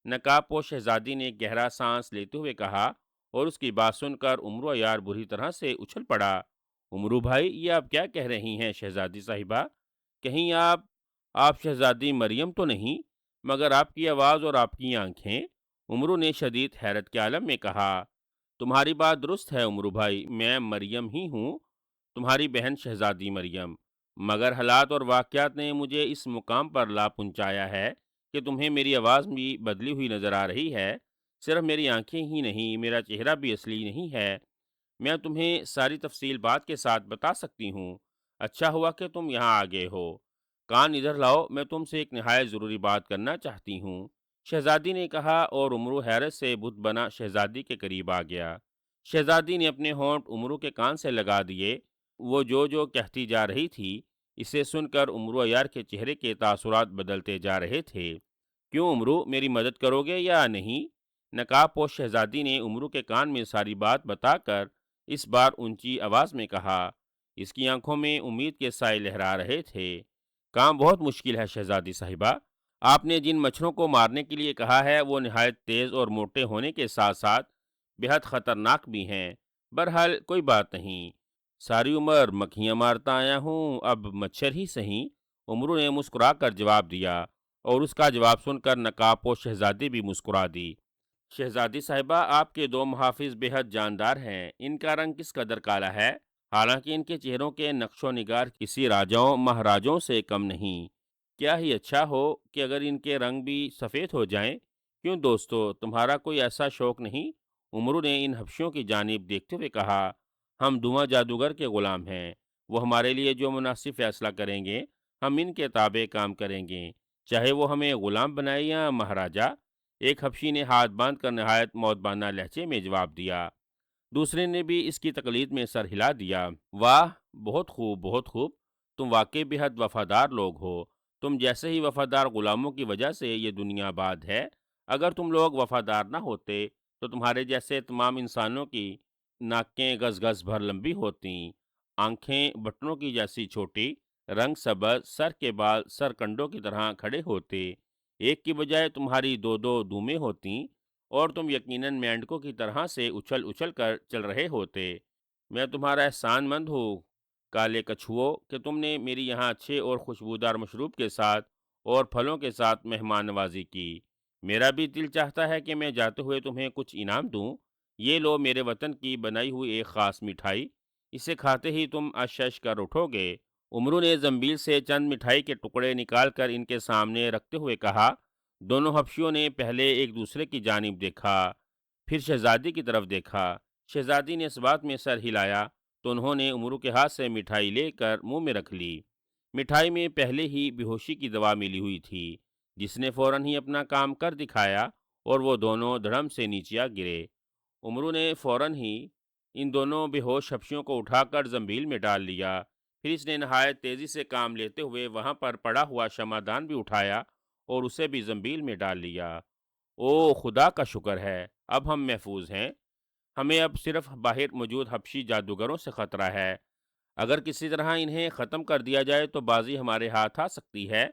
نقاب پوش شہزادی نے گہرا سانس لیتے ہوئے کہا اور اس کی بات سن کر عمرو عیار بری طرح سے اچھل پڑا۔ عمرو بھائی، یہ آپ کیا کہہ رہی ہیں شہزادی صاحبہ؟ کہیں آپ شہزادی مریم تو نہیں؟ مگر آپ کی آواز اور آپ کی آنکھیں۔ عمرو نے شدید حیرت کے عالم میں کہا۔ تمہاری بات درست ہے عمرو بھائی، میں مریم ہی ہوں، تمہاری بہن شہزادی مریم۔ مگر حالات اور واقعات نے مجھے اس مقام پر لا پہنچایا ہے کہ تمہیں میری آواز بھی بدلی ہوئی نظر آ رہی ہے۔ صرف میری آنکھیں ہی نہیں، میرا چہرہ بھی اصلی نہیں ہے۔ میں تمہیں ساری تفصیل بات کے ساتھ بتا سکتی ہوں۔ اچھا ہوا کہ تم یہاں آ گئے ہو۔ کان ادھر لاؤ، میں تم سے ایک نہایت ضروری بات کرنا چاہتی ہوں، شہزادی نے کہا اور عمرو حیرت سے بت بنا شہزادی کے قریب آ گیا۔ شہزادی نے اپنے ہونٹ عمرو کے کان سے لگا دیے۔ وہ جو کہتی جا رہی تھی اسے سن کر عمرو عیار کے چہرے کے تاثرات بدلتے جا رہے تھے۔ کیوں عمرو، میری مدد کرو گے یا نہیں؟ نقاب پوش شہزادی نے عمرو کے کان میں ساری بات بتا کر اس بار اونچی آواز میں کہا۔ اس کی آنکھوں میں امید کے سائے لہرا رہے تھے۔ کام بہت مشکل ہے شہزادی صاحبہ۔ آپ نے جن مچھروں کو مارنے کے لیے کہا ہے وہ نہایت تیز اور موٹے ہونے کے ساتھ ساتھ بے حد خطرناک بھی ہیں۔ بہرحال کوئی بات نہیں، ساری عمر مکھیاں مارتا آیا ہوں، اب مچھر ہی صحیح، عمرو نے مسکرا کر جواب دیا اور اس کا جواب سن کر نقاب پوش شہزادی بھی مسکرا دی۔ شہزادی صاحبہ، آپ کے 2 محافظ بے حد جاندار ہیں، ان کا رنگ کس قدر کالا ہے، حالانکہ ان کے چہروں کے نقش و نگار کسی راجاؤں مہاراجوں سے کم نہیں۔ کیا ہی اچھا ہو کہ اگر ان کے رنگ بھی سفید ہو جائیں۔ کیوں دوستو، تمہارا کوئی ایسا شوق نہیں؟ عمرو نے ان حبشیوں کی جانب دیکھتے ہوئے کہا۔ ہم دواں جادوگر کے غلام ہیں، وہ ہمارے لیے جو مناسب فیصلہ کریں گے ہم ان کے تابع کام کریں گے، چاہے وہ ہمیں غلام بنائے یا مہاراجا۔ ایک حبشی نے ہاتھ باندھ کر نہایت مودبانہ لہجے میں جواب دیا۔ دوسرے نے بھی اس کی تقلید میں سر ہلا دیا۔ واہ، بہت خوب بہت خوب، تم واقعی بے حد وفادار لوگ ہو۔ تم جیسے ہی وفادار غلاموں کی وجہ سے یہ دنیا آباد ہے۔ اگر تم لوگ وفادار نہ ہوتے تو تمہارے جیسے تمام انسانوں کی ناکیں گز گز بھر لمبی ہوتیں، آنکھیں بٹنوں کی جیسی چھوٹی، رنگ سبز، سر کے بال سرکنڈوں کی طرح کھڑے ہوتے، ایک کی بجائے تمہاری 2 دمیں ہوتیں اور تم یقیناً مینڈکوں کی طرح سے اچھل اچھل کر چل رہے ہوتے۔ میں تمہارا احسان مند ہوں کالے کچھوؤ کہ تم نے میری یہاں اچھے اور خوشبودار مشروب کے ساتھ اور پھلوں کے ساتھ مہمان نوازی کی۔ میرا بھی دل چاہتا ہے کہ میں جاتے ہوئے تمہیں کچھ انعام دوں۔ یہ لو میرے وطن کی بنائی ہوئی ایک خاص مٹھائی، اسے کھاتے ہی تم اشش کر اٹھو گے۔ عمرو نے زنبیل سے چند مٹھائی کے ٹکڑے نکال کر ان کے سامنے رکھتے ہوئے کہا۔ دونوں حبشیوں نے پہلے ایک دوسرے کی جانب دیکھا، پھر شہزادی کی طرف دیکھا۔ شہزادی نے اس بات میں سر ہلایا تو انہوں نے عمرو کے ہاتھ سے مٹھائی لے کر منہ میں رکھ لی۔ مٹھائی میں پہلے ہی بے ہوشی کی دوا ملی ہوئی تھی، جس نے فوراً ہی اپنا کام کر دکھایا اور وہ دونوں دھڑم سے نیچے آ گرے۔ عمرو نے فوراً ہی ان دونوں بے ہوش حبشیوں کو اٹھا کر زنبیل میں ڈال لیا۔ پھر اس نے نہایت تیزی سے کام لیتے ہوئے وہاں پر پڑا ہوا شمعدان بھی اٹھایا اور اسے بھی زنبیل میں ڈال لیا۔ او خدا کا شکر ہے، اب ہم محفوظ ہیں۔ ہمیں اب صرف باہر موجود حبشی جادوگروں سے خطرہ ہے۔ اگر کسی طرح انہیں ختم کر دیا جائے تو بازی ہمارے ہاتھ آ سکتی ہے۔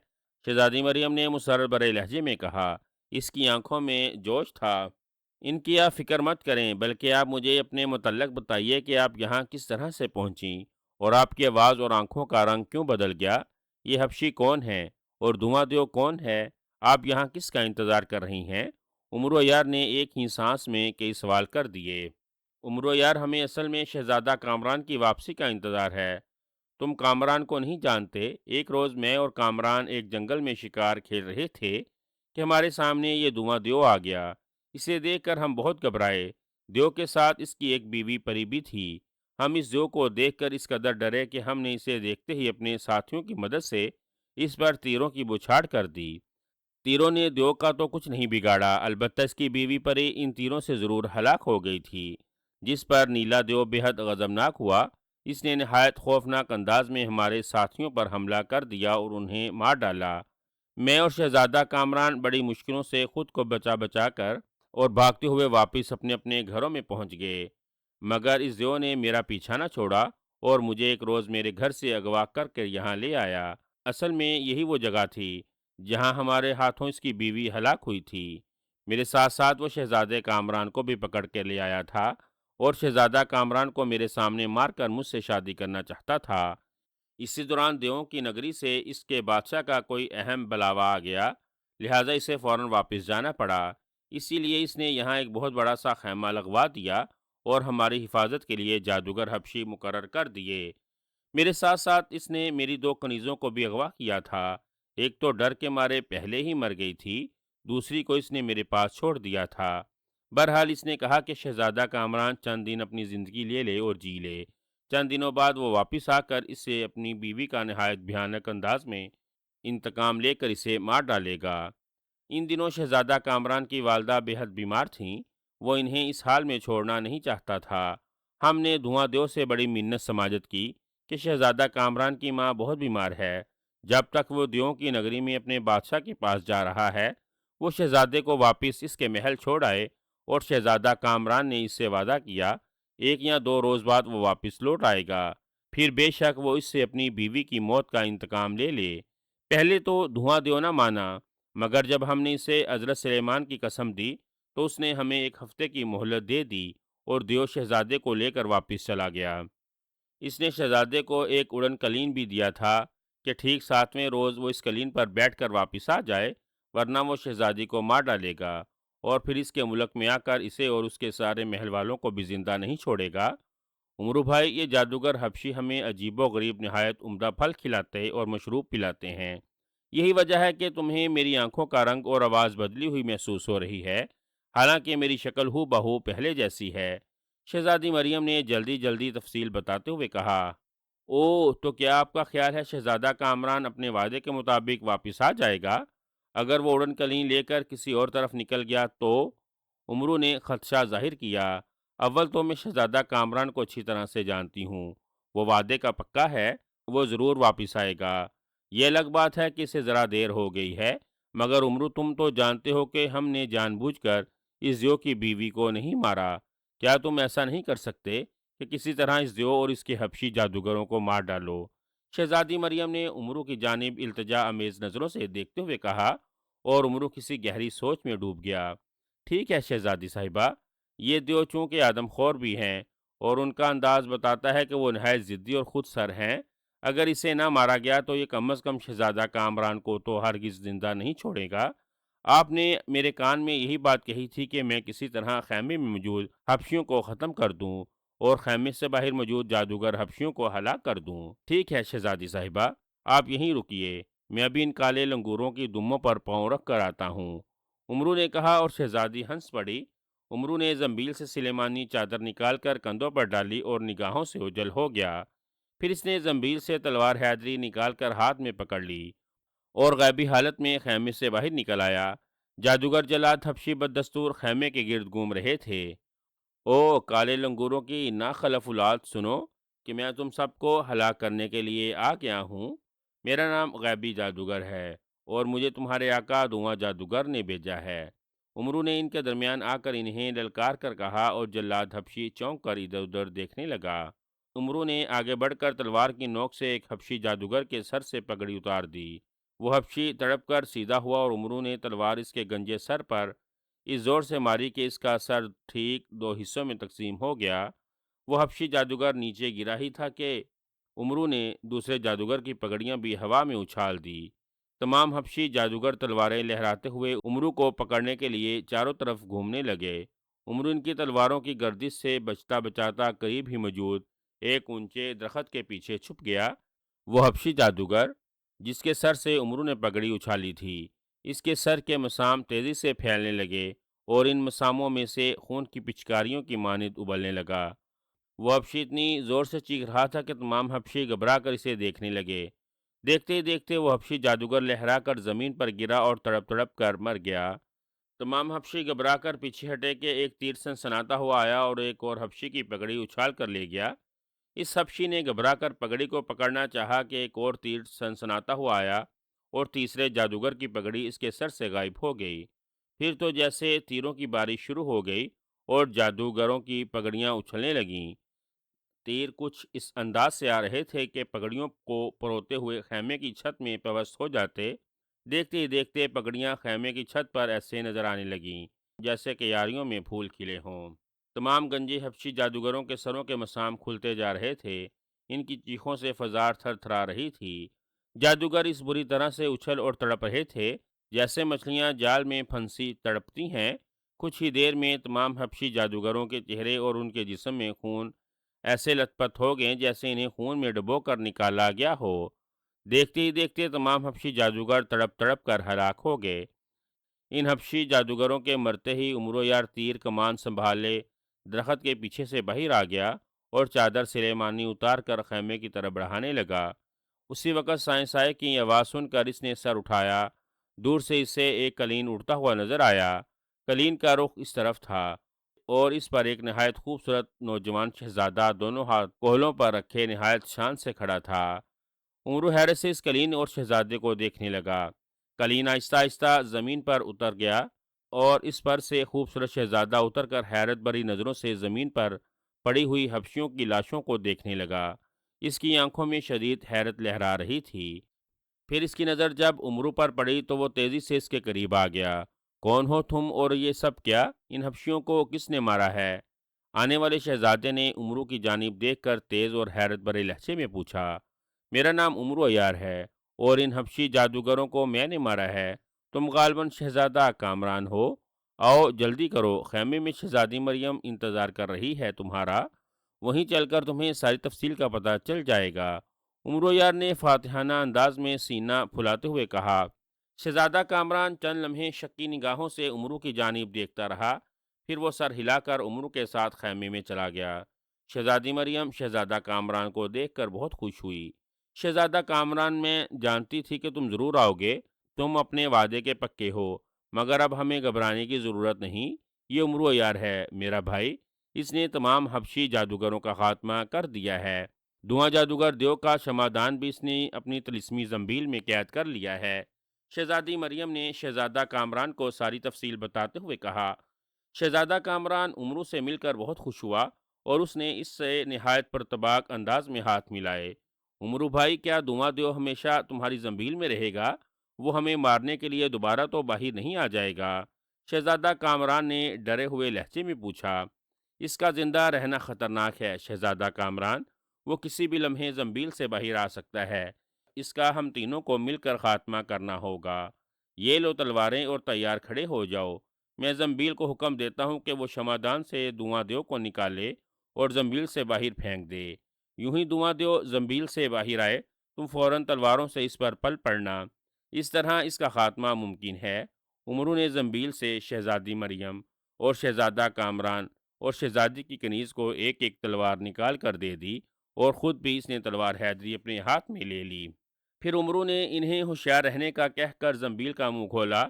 شہزادی مریم نے مسرر برے لہجے میں کہا۔ اس کی آنکھوں میں جوش تھا۔ ان کی آپ فکر مت کریں، بلکہ آپ مجھے اپنے متعلق بتائیے کہ آپ یہاں کس طرح سے پہنچیں اور آپ کی آواز اور آنکھوں کا رنگ کیوں بدل گیا؟ یہ حبشی کون ہے اور دھواں دیو کون ہے؟ آپ یہاں کس کا انتظار کر رہی ہیں؟ عمرو یار نے ایک ہی سانس میں کئی سوال کر دیے۔ عمرو یار، ہمیں اصل میں شہزادہ کامران کی واپسی کا انتظار ہے۔ تم کامران کو نہیں جانتے۔ ایک روز میں اور کامران ایک جنگل میں شکار کھیل رہے تھے کہ ہمارے سامنے یہ دھواں دیو آ گیا۔ اسے دیکھ کر ہم بہت گھبرائے۔ دیو کے ساتھ اس کی ایک بیوی پری بھی تھی۔ ہم اس دیو کو دیکھ کر اس قدر ڈرے کہ ہم نے اسے دیکھتے ہی اپنے ساتھیوں کی مدد سے اس پر تیروں کی بوچھاڑ کر دی۔ تیروں نے دیو کا تو کچھ نہیں بگاڑا، البتہ اس کی بیوی پری ان تیروں سے ضرور ہلاک ہو گئی تھی، جس پر نیلا دیو بے حد غضبناک ہوا۔ اس نے نہایت خوفناک انداز میں ہمارے ساتھیوں پر حملہ کر دیا اور انہیں مار ڈالا۔ میں اور شہزادہ کامران بڑی مشکلوں سے خود کو بچا بچا کر اور بھاگتے ہوئے واپس اپنے اپنے گھروں میں پہنچ گئے، مگر اس دیو نے میرا پیچھا نہ چھوڑا اور مجھے ایک روز میرے گھر سے اغوا کر کے یہاں لے آیا۔ اصل میں یہی وہ جگہ تھی جہاں ہمارے ہاتھوں اس کی بیوی ہلاک ہوئی تھی۔ میرے ساتھ ساتھ وہ شہزادے کامران کو بھی پکڑ کے لے آیا تھا اور شہزادہ کامران کو میرے سامنے مار کر مجھ سے شادی کرنا چاہتا تھا۔ اسی دوران دیووں کی نگری سے اس کے بادشاہ کا کوئی اہم بلاوا آ گیا، لہٰذا اسے فوراً واپس جانا پڑا۔ اسی لیے اس نے یہاں ایک بہت بڑا سا خیمہ لگوا دیا اور ہماری حفاظت کے لیے جادوگر حبشی مقرر کر دیے۔ میرے ساتھ ساتھ اس نے میری دو کنیزوں کو بھی اغوا کیا تھا۔ ایک تو ڈر کے مارے پہلے ہی مر گئی تھی، دوسری کو اس نے میرے پاس چھوڑ دیا تھا۔ بہرحال اس نے کہا کہ شہزادہ کامران چند دن اپنی زندگی لے لے اور جی لے۔ چند دنوں بعد وہ واپس آ کر اسے اپنی بیوی کا نہایت بھیانک انداز میں انتقام لے کر اسے مار ڈالے گا۔ ان دنوں شہزادہ کامران کی والدہ بے حد بیمار تھیں۔ وہ انہیں اس حال میں چھوڑنا نہیں چاہتا تھا۔ ہم نے دھواں دیو سے بڑی منت سماجت کی کہ شہزادہ کامران کی ماں بہت بیمار ہے۔ جب تک وہ دیووں کی نگری میں اپنے بادشاہ کے پاس جا رہا ہے، وہ شہزادے کو واپس اس کے محل چھوڑ آئے اور شہزادہ کامران نے اس سے وعدہ کیا 1 یا 2 روز بعد وہ واپس لوٹ آئے گا، پھر بے شک وہ اس سے اپنی بیوی کی موت کا انتقام لے لے۔ پہلے تو دھواں دیو نہ مانا، مگر جب ہم نے اسے حضرت سلیمان کی قسم دی تو اس نے ہمیں 1 ہفتے کی مہلت دے دی اور دیو شہزادے کو لے کر واپس چلا گیا۔ اس نے شہزادے کو ایک اڑن قلین بھی دیا تھا کہ ٹھیک 7ویں روز وہ اس قلین پر بیٹھ کر واپس آ جائے، ورنہ وہ شہزادی کو مار ڈالے گا اور پھر اس کے ملک میں آ کر اسے اور اس کے سارے محل والوں کو بھی زندہ نہیں چھوڑے گا۔ عمرو بھائی، یہ جادوگر حبشی ہمیں عجیب و غریب نہایت عمدہ پھل کھلاتے اور مشروب پلاتے ہیں۔ یہی وجہ ہے کہ تمہیں میری آنکھوں کا رنگ اور آواز بدلی ہوئی محسوس ہو رہی ہے، حالانکہ میری شکل ہو بہو پہلے جیسی ہے۔ شہزادی مریم نے جلدی جلدی تفصیل بتاتے ہوئے کہا۔ او، تو کیا آپ کا خیال ہے شہزادہ کامران اپنے وعدے کے مطابق واپس آ جائے گا؟ اگر وہ اڑن قلین لے کر کسی اور طرف نکل گیا تو؟ عمرو نے خدشہ ظاہر کیا۔ اول تو میں شہزادہ کامران کو اچھی طرح سے جانتی ہوں، وہ وعدے کا پکا ہے، وہ ضرور واپس آئے گا۔ یہ الگ بات ہے کہ اسے ذرا دیر ہو گئی ہے، مگر عمرو تم تو جانتے ہو کہ ہم نے جان بوجھ کر اس دیو کی بیوی کو نہیں مارا۔ کیا تم ایسا نہیں کر سکتے کہ کسی طرح اس دیو اور اس کے حبشی جادوگروں کو مار ڈالو؟ شہزادی مریم نے عمرو کی جانب التجا امیز نظروں سے دیکھتے ہوئے کہا، اور عمرو کسی گہری سوچ میں ڈوب گیا۔ ٹھیک ہے شہزادی صاحبہ، یہ دیو چونکہ آدم خور بھی ہیں اور ان کا انداز بتاتا ہے کہ وہ نہایت ضدی اور خود سر ہیں، اگر اسے نہ مارا گیا تو یہ کم از کم شہزادہ کامران کو تو ہرگز زندہ نہیں چھوڑے گا۔ آپ نے میرے کان میں یہی بات کہی تھی کہ میں کسی طرح خیمے میں موجود حبشیوں کو ختم کر دوں اور خیمے سے باہر موجود جادوگر حبشیوں کو ہلاک کر دوں۔ ٹھیک ہے شہزادی صاحبہ، آپ یہیں رکیے، میں ابھی ان کالے لنگوروں کی دموں پر پاؤں رکھ کر آتا ہوں، امرو نے کہا، اور شہزادی ہنس پڑی۔ امرو نے زنبیل سے سلیمانی چادر نکال کر کندھوں پر ڈالی اور نگاہوں سے اوجھل ہو گیا۔ پھر اس نے زنبیل سے تلوار حیدری نکال کر ہاتھ میں پکڑ لی اور غیبی حالت میں خیمے سے باہر نکل آیا۔ جادوگر جلاد حبشی بددستور خیمے کے گرد گھوم رہے تھے۔ او کالے لنگوروں کی ناخلف اولاد، سنو کہ میں تم سب کو ہلاک کرنے کے لیے آ گیا ہوں۔ میرا نام غیبی جادوگر ہے اور مجھے تمہارے آقا دھواں جادوگر نے بھیجا ہے۔ امرو نے ان کے درمیان آ کر انہیں للکار کر کہا اور جلاد حبشی چونک کر ادھر ادھر دیکھنے لگا۔ امرو نے آگے بڑھ کر تلوار کی نوک سے ایک حبشی جادوگر کے سر سے پگڑی اتار دی۔ وہ حبشی تڑپ کر سیدھا ہوا اور امرو نے تلوار اس کے گنجے سر پر اس زور سے ماری کہ اس کا سر ٹھیک 2 حصوں میں تقسیم ہو گیا۔ وہ حبشی جادوگر نیچے گرا ہی تھا کہ امرو نے دوسرے جادوگر کی پگڑیاں بھی ہوا میں اچھال دی۔ تمام حبشی جادوگر تلواریں لہراتے ہوئے امرو کو پکڑنے کے لیے چاروں طرف گھومنے لگے۔ امرو ان کی تلواروں کی گردش سے بچتا بچاتا قریب ہی موجود ایک اونچے درخت کے پیچھے چھپ گیا۔ وہ حبشی جادوگر جس کے سر سے امرو نے پگڑی اچھالی تھی، اس کے سر کے مسام تیزی سے پھیلنے لگے اور ان مساموں میں سے خون کی پچکاریوں کی مانند ابلنے لگا۔ وہ حبشی اتنی زور سے چیخ رہا تھا کہ تمام حبشی گھبرا کر اسے دیکھنے لگے۔ دیکھتے ہی دیکھتے وہ حبشی جادوگر لہرا کر زمین پر گرا اور تڑپ تڑپ کر مر گیا۔ تمام حبشی گھبرا کر پیچھے ہٹے کہ ایک تیر سنسناتا ہوا آیا اور ایک اور حبشی کی پگڑی اچھال کر لے گیا۔ اس حبشی نے گھبرا کر پگڑی کو پکڑنا چاہا کہ ایک اور تیر سنسناتا ہوا آیا اور تیسرے جادوگر کی پگڑی اس کے سر سے غائب ہو گئی۔ پھر تو جیسے تیروں کی بارش شروع ہو گئی اور جادوگروں کی پگڑیاں اچھلنے لگیں۔ تیر کچھ اس انداز سے آ رہے تھے کہ پگڑیوں کو پروتے ہوئے خیمے کی چھت میں پیوست ہو جاتے۔ دیکھتے ہی دیکھتے پگڑیاں خیمے کی چھت پر ایسے نظر آنے لگیں جیسے کہ یاریوں میں پھول کھلے ہوں۔ تمام گنجے حبشی جادوگروں کے سروں کے مسام کھلتے جا رہے تھے۔ ان کی چیخوں سے فضا تھر تھرا رہی تھی۔ جادوگر اس بری طرح سے اچھل اور تڑپ رہے تھے جیسے مچھلیاں جال میں پھنسی تڑپتی ہیں۔ کچھ ہی دیر میں تمام حبشی جادوگروں کے چہرے اور ان کے جسم میں خون ایسے لت پت ہو گئے جیسے انہیں خون میں ڈبو کر نکالا گیا ہو۔ دیکھتے ہی دیکھتے تمام حبشی جادوگر تڑپ تڑپ کر ہلاک ہو گئے۔ ان حبشی جادوگروں کے مرتے ہی امرو یار تیر کمان سنبھالے درخت کے پیچھے سے باہر آ گیا اور چادر سلیمانی اتار کر خیمے کی طرف بڑھانے لگا۔ اسی وقت سائیں سائے کی آواز سن کر اس نے سر اٹھایا۔ دور سے اسے ایک قلین اڑتا ہوا نظر آیا۔ قلین کا رخ اس طرف تھا اور اس پر ایک نہایت خوبصورت نوجوان شہزادہ دونوں ہاتھ کوہلوں پر رکھے نہایت شان سے کھڑا تھا۔ امرو حیرت سے اس قلین اور شہزادے کو دیکھنے لگا۔ قلین آہستہ آہستہ زمین پر اتر گیا اور اس پر سے خوبصورت شہزادہ اتر کر حیرت بھری نظروں سے زمین پر پڑی ہوئی حبشیوں کی لاشوں کو دیکھنے لگا۔ اس کی آنکھوں میں شدید حیرت لہرا رہی تھی۔ پھر اس کی نظر جب امرو پر پڑی تو وہ تیزی سے اس کے قریب آ گیا۔ کون ہو تم اور یہ سب کیا؟ ان حبشیوں کو کس نے مارا ہے؟ آنے والے شہزادے نے امرو کی جانب دیکھ کر تیز اور حیرت بھرے لہجے میں پوچھا۔ میرا نام امرو عیار ہے اور ان حبشی جادوگروں کو میں نے مارا ہے۔ تم غالباً شہزادہ کامران ہو۔ آؤ جلدی کرو، خیمے میں شہزادی مریم انتظار کر رہی ہے تمہارا، وہیں چل کر تمہیں ساری تفصیل کا پتہ چل جائے گا۔ امرو یار نے فاتحانہ انداز میں سینہ پھلاتے ہوئے کہا۔ شہزادہ کامران چند لمحے شکی نگاہوں سے امرو کی جانب دیکھتا رہا، پھر وہ سر ہلا کر امرو کے ساتھ خیمے میں چلا گیا۔ شہزادی مریم شہزادہ کامران کو دیکھ کر بہت خوش ہوئی۔ شہزادہ کامران، میں جانتی تھی کہ تم ضرور آؤ گے، تم اپنے وعدے کے پکے ہو، مگر اب ہمیں گھبرانے کی ضرورت نہیں۔ یہ امرو عیار ہے میرا بھائی، اس نے تمام حبشی جادوگروں کا خاتمہ کر دیا ہے۔ دھواں جادوگر دیو کا شمادان بھی اس نے اپنی طلسمی زنبیل میں قید کر لیا ہے۔ شہزادی مریم نے شہزادہ کامران کو ساری تفصیل بتاتے ہوئے کہا۔ شہزادہ کامران امرو سے مل کر بہت خوش ہوا اور اس نے اس سے نہایت پرتباک انداز میں ہاتھ ملائے۔ امرو بھائی، کیا دھواں دیو ہمیشہ تمہاری زنبیل میں رہے گا؟ وہ ہمیں مارنے کے لیے دوبارہ تو باہر نہیں آ جائے گا؟ شہزادہ کامران نے ڈرے ہوئے لہجے میں پوچھا۔ اس کا زندہ رہنا خطرناک ہے شہزادہ کامران، وہ کسی بھی لمحے زنبیل سے باہر آ سکتا ہے۔ اس کا ہم تینوں کو مل کر خاتمہ کرنا ہوگا۔ یہ لو تلواریں اور تیار کھڑے ہو جاؤ۔ میں زنبیل کو حکم دیتا ہوں کہ وہ شمادان سے دھواں دیو کو نکالے اور زنبیل سے باہر پھینک دے۔ یوں ہی دھواں دیو زنبیل سے باہر آئے، تم فوراً تلواروں سے اس پر پل پڑنا، اس طرح اس کا خاتمہ ممکن ہے۔ عمرو نے زنبیل سے شہزادی مریم اور شہزادہ کامران اور شہزادی کی کنیز کو ایک ایک تلوار نکال کر دے دی، اور خود بھی اس نے تلوار حیدری اپنے ہاتھ میں لے لی۔ پھر عمرو نے انہیں ہوشیار رہنے کا کہہ کر زنبیل کا منہ کھولا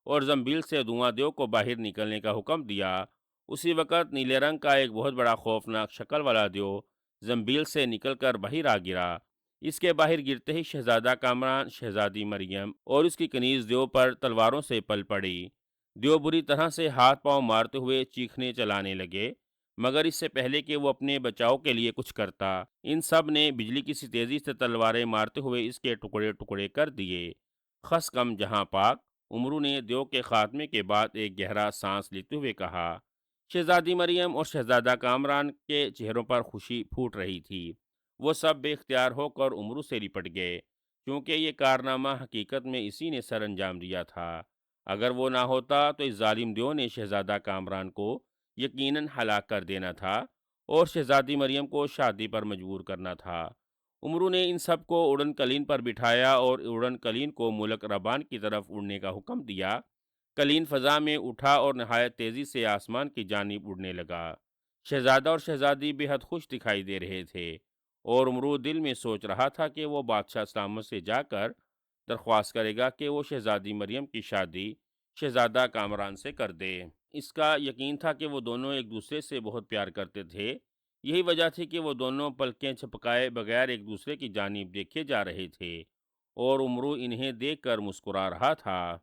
اور زنبیل سے دھواں دیو کو باہر نکلنے کا حکم دیا۔ اسی وقت نیلے رنگ کا ایک بہت بڑا خوفناک شکل والا دیو زنبیل سے نکل کر باہر آ گرا۔ اس کے باہر گرتے ہی شہزادہ کامران، شہزادی مریم اور اس کی کنیز دیو پر تلواروں سے پل پڑی۔ دیو بری طرح سے ہاتھ پاؤں مارتے ہوئے چیخنے چلانے لگے، مگر اس سے پہلے کہ وہ اپنے بچاؤ کے لیے کچھ کرتا، ان سب نے بجلی کی سی تیزی سے تلواریں مارتے ہوئے اس کے ٹکڑے ٹکڑے کر دیے۔ خس کم جہاں پاک، عمرو نے دیو کے خاتمے کے بعد ایک گہرا سانس لیتے ہوئے کہا۔ شہزادی مریم اور شہزادہ کامران کے چہروں پر خوشی پھوٹ رہی تھی۔ وہ سب بے اختیار ہو کر عمرو سے لپٹ گئے، کیونکہ یہ کارنامہ حقیقت میں اسی نے سر انجام دیا تھا۔ اگر وہ نہ ہوتا تو اس ظالم دیو نے شہزادہ کامران کو یقیناً ہلاک کر دینا تھا اور شہزادی مریم کو شادی پر مجبور کرنا تھا۔ عمرو نے ان سب کو اڑن کلین پر بٹھایا اور اڑن کلین کو ملک ربان کی طرف اڑنے کا حکم دیا۔ کلین فضا میں اٹھا اور نہایت تیزی سے آسمان کی جانب اڑنے لگا۔ شہزادہ اور شہزادی بے حد خوش دکھائی دے رہے تھے، اور عمرو دل میں سوچ رہا تھا کہ وہ بادشاہ سلامت سے جا کر درخواست کرے گا کہ وہ شہزادی مریم کی شادی شہزادہ کامران سے کر دے۔ اس کا یقین تھا کہ وہ دونوں ایک دوسرے سے بہت پیار کرتے تھے۔ یہی وجہ تھی کہ وہ دونوں پلکیں چھپکائے بغیر ایک دوسرے کی جانب دیکھے جا رہے تھے، اور عمرو انہیں دیکھ کر مسکرا رہا تھا۔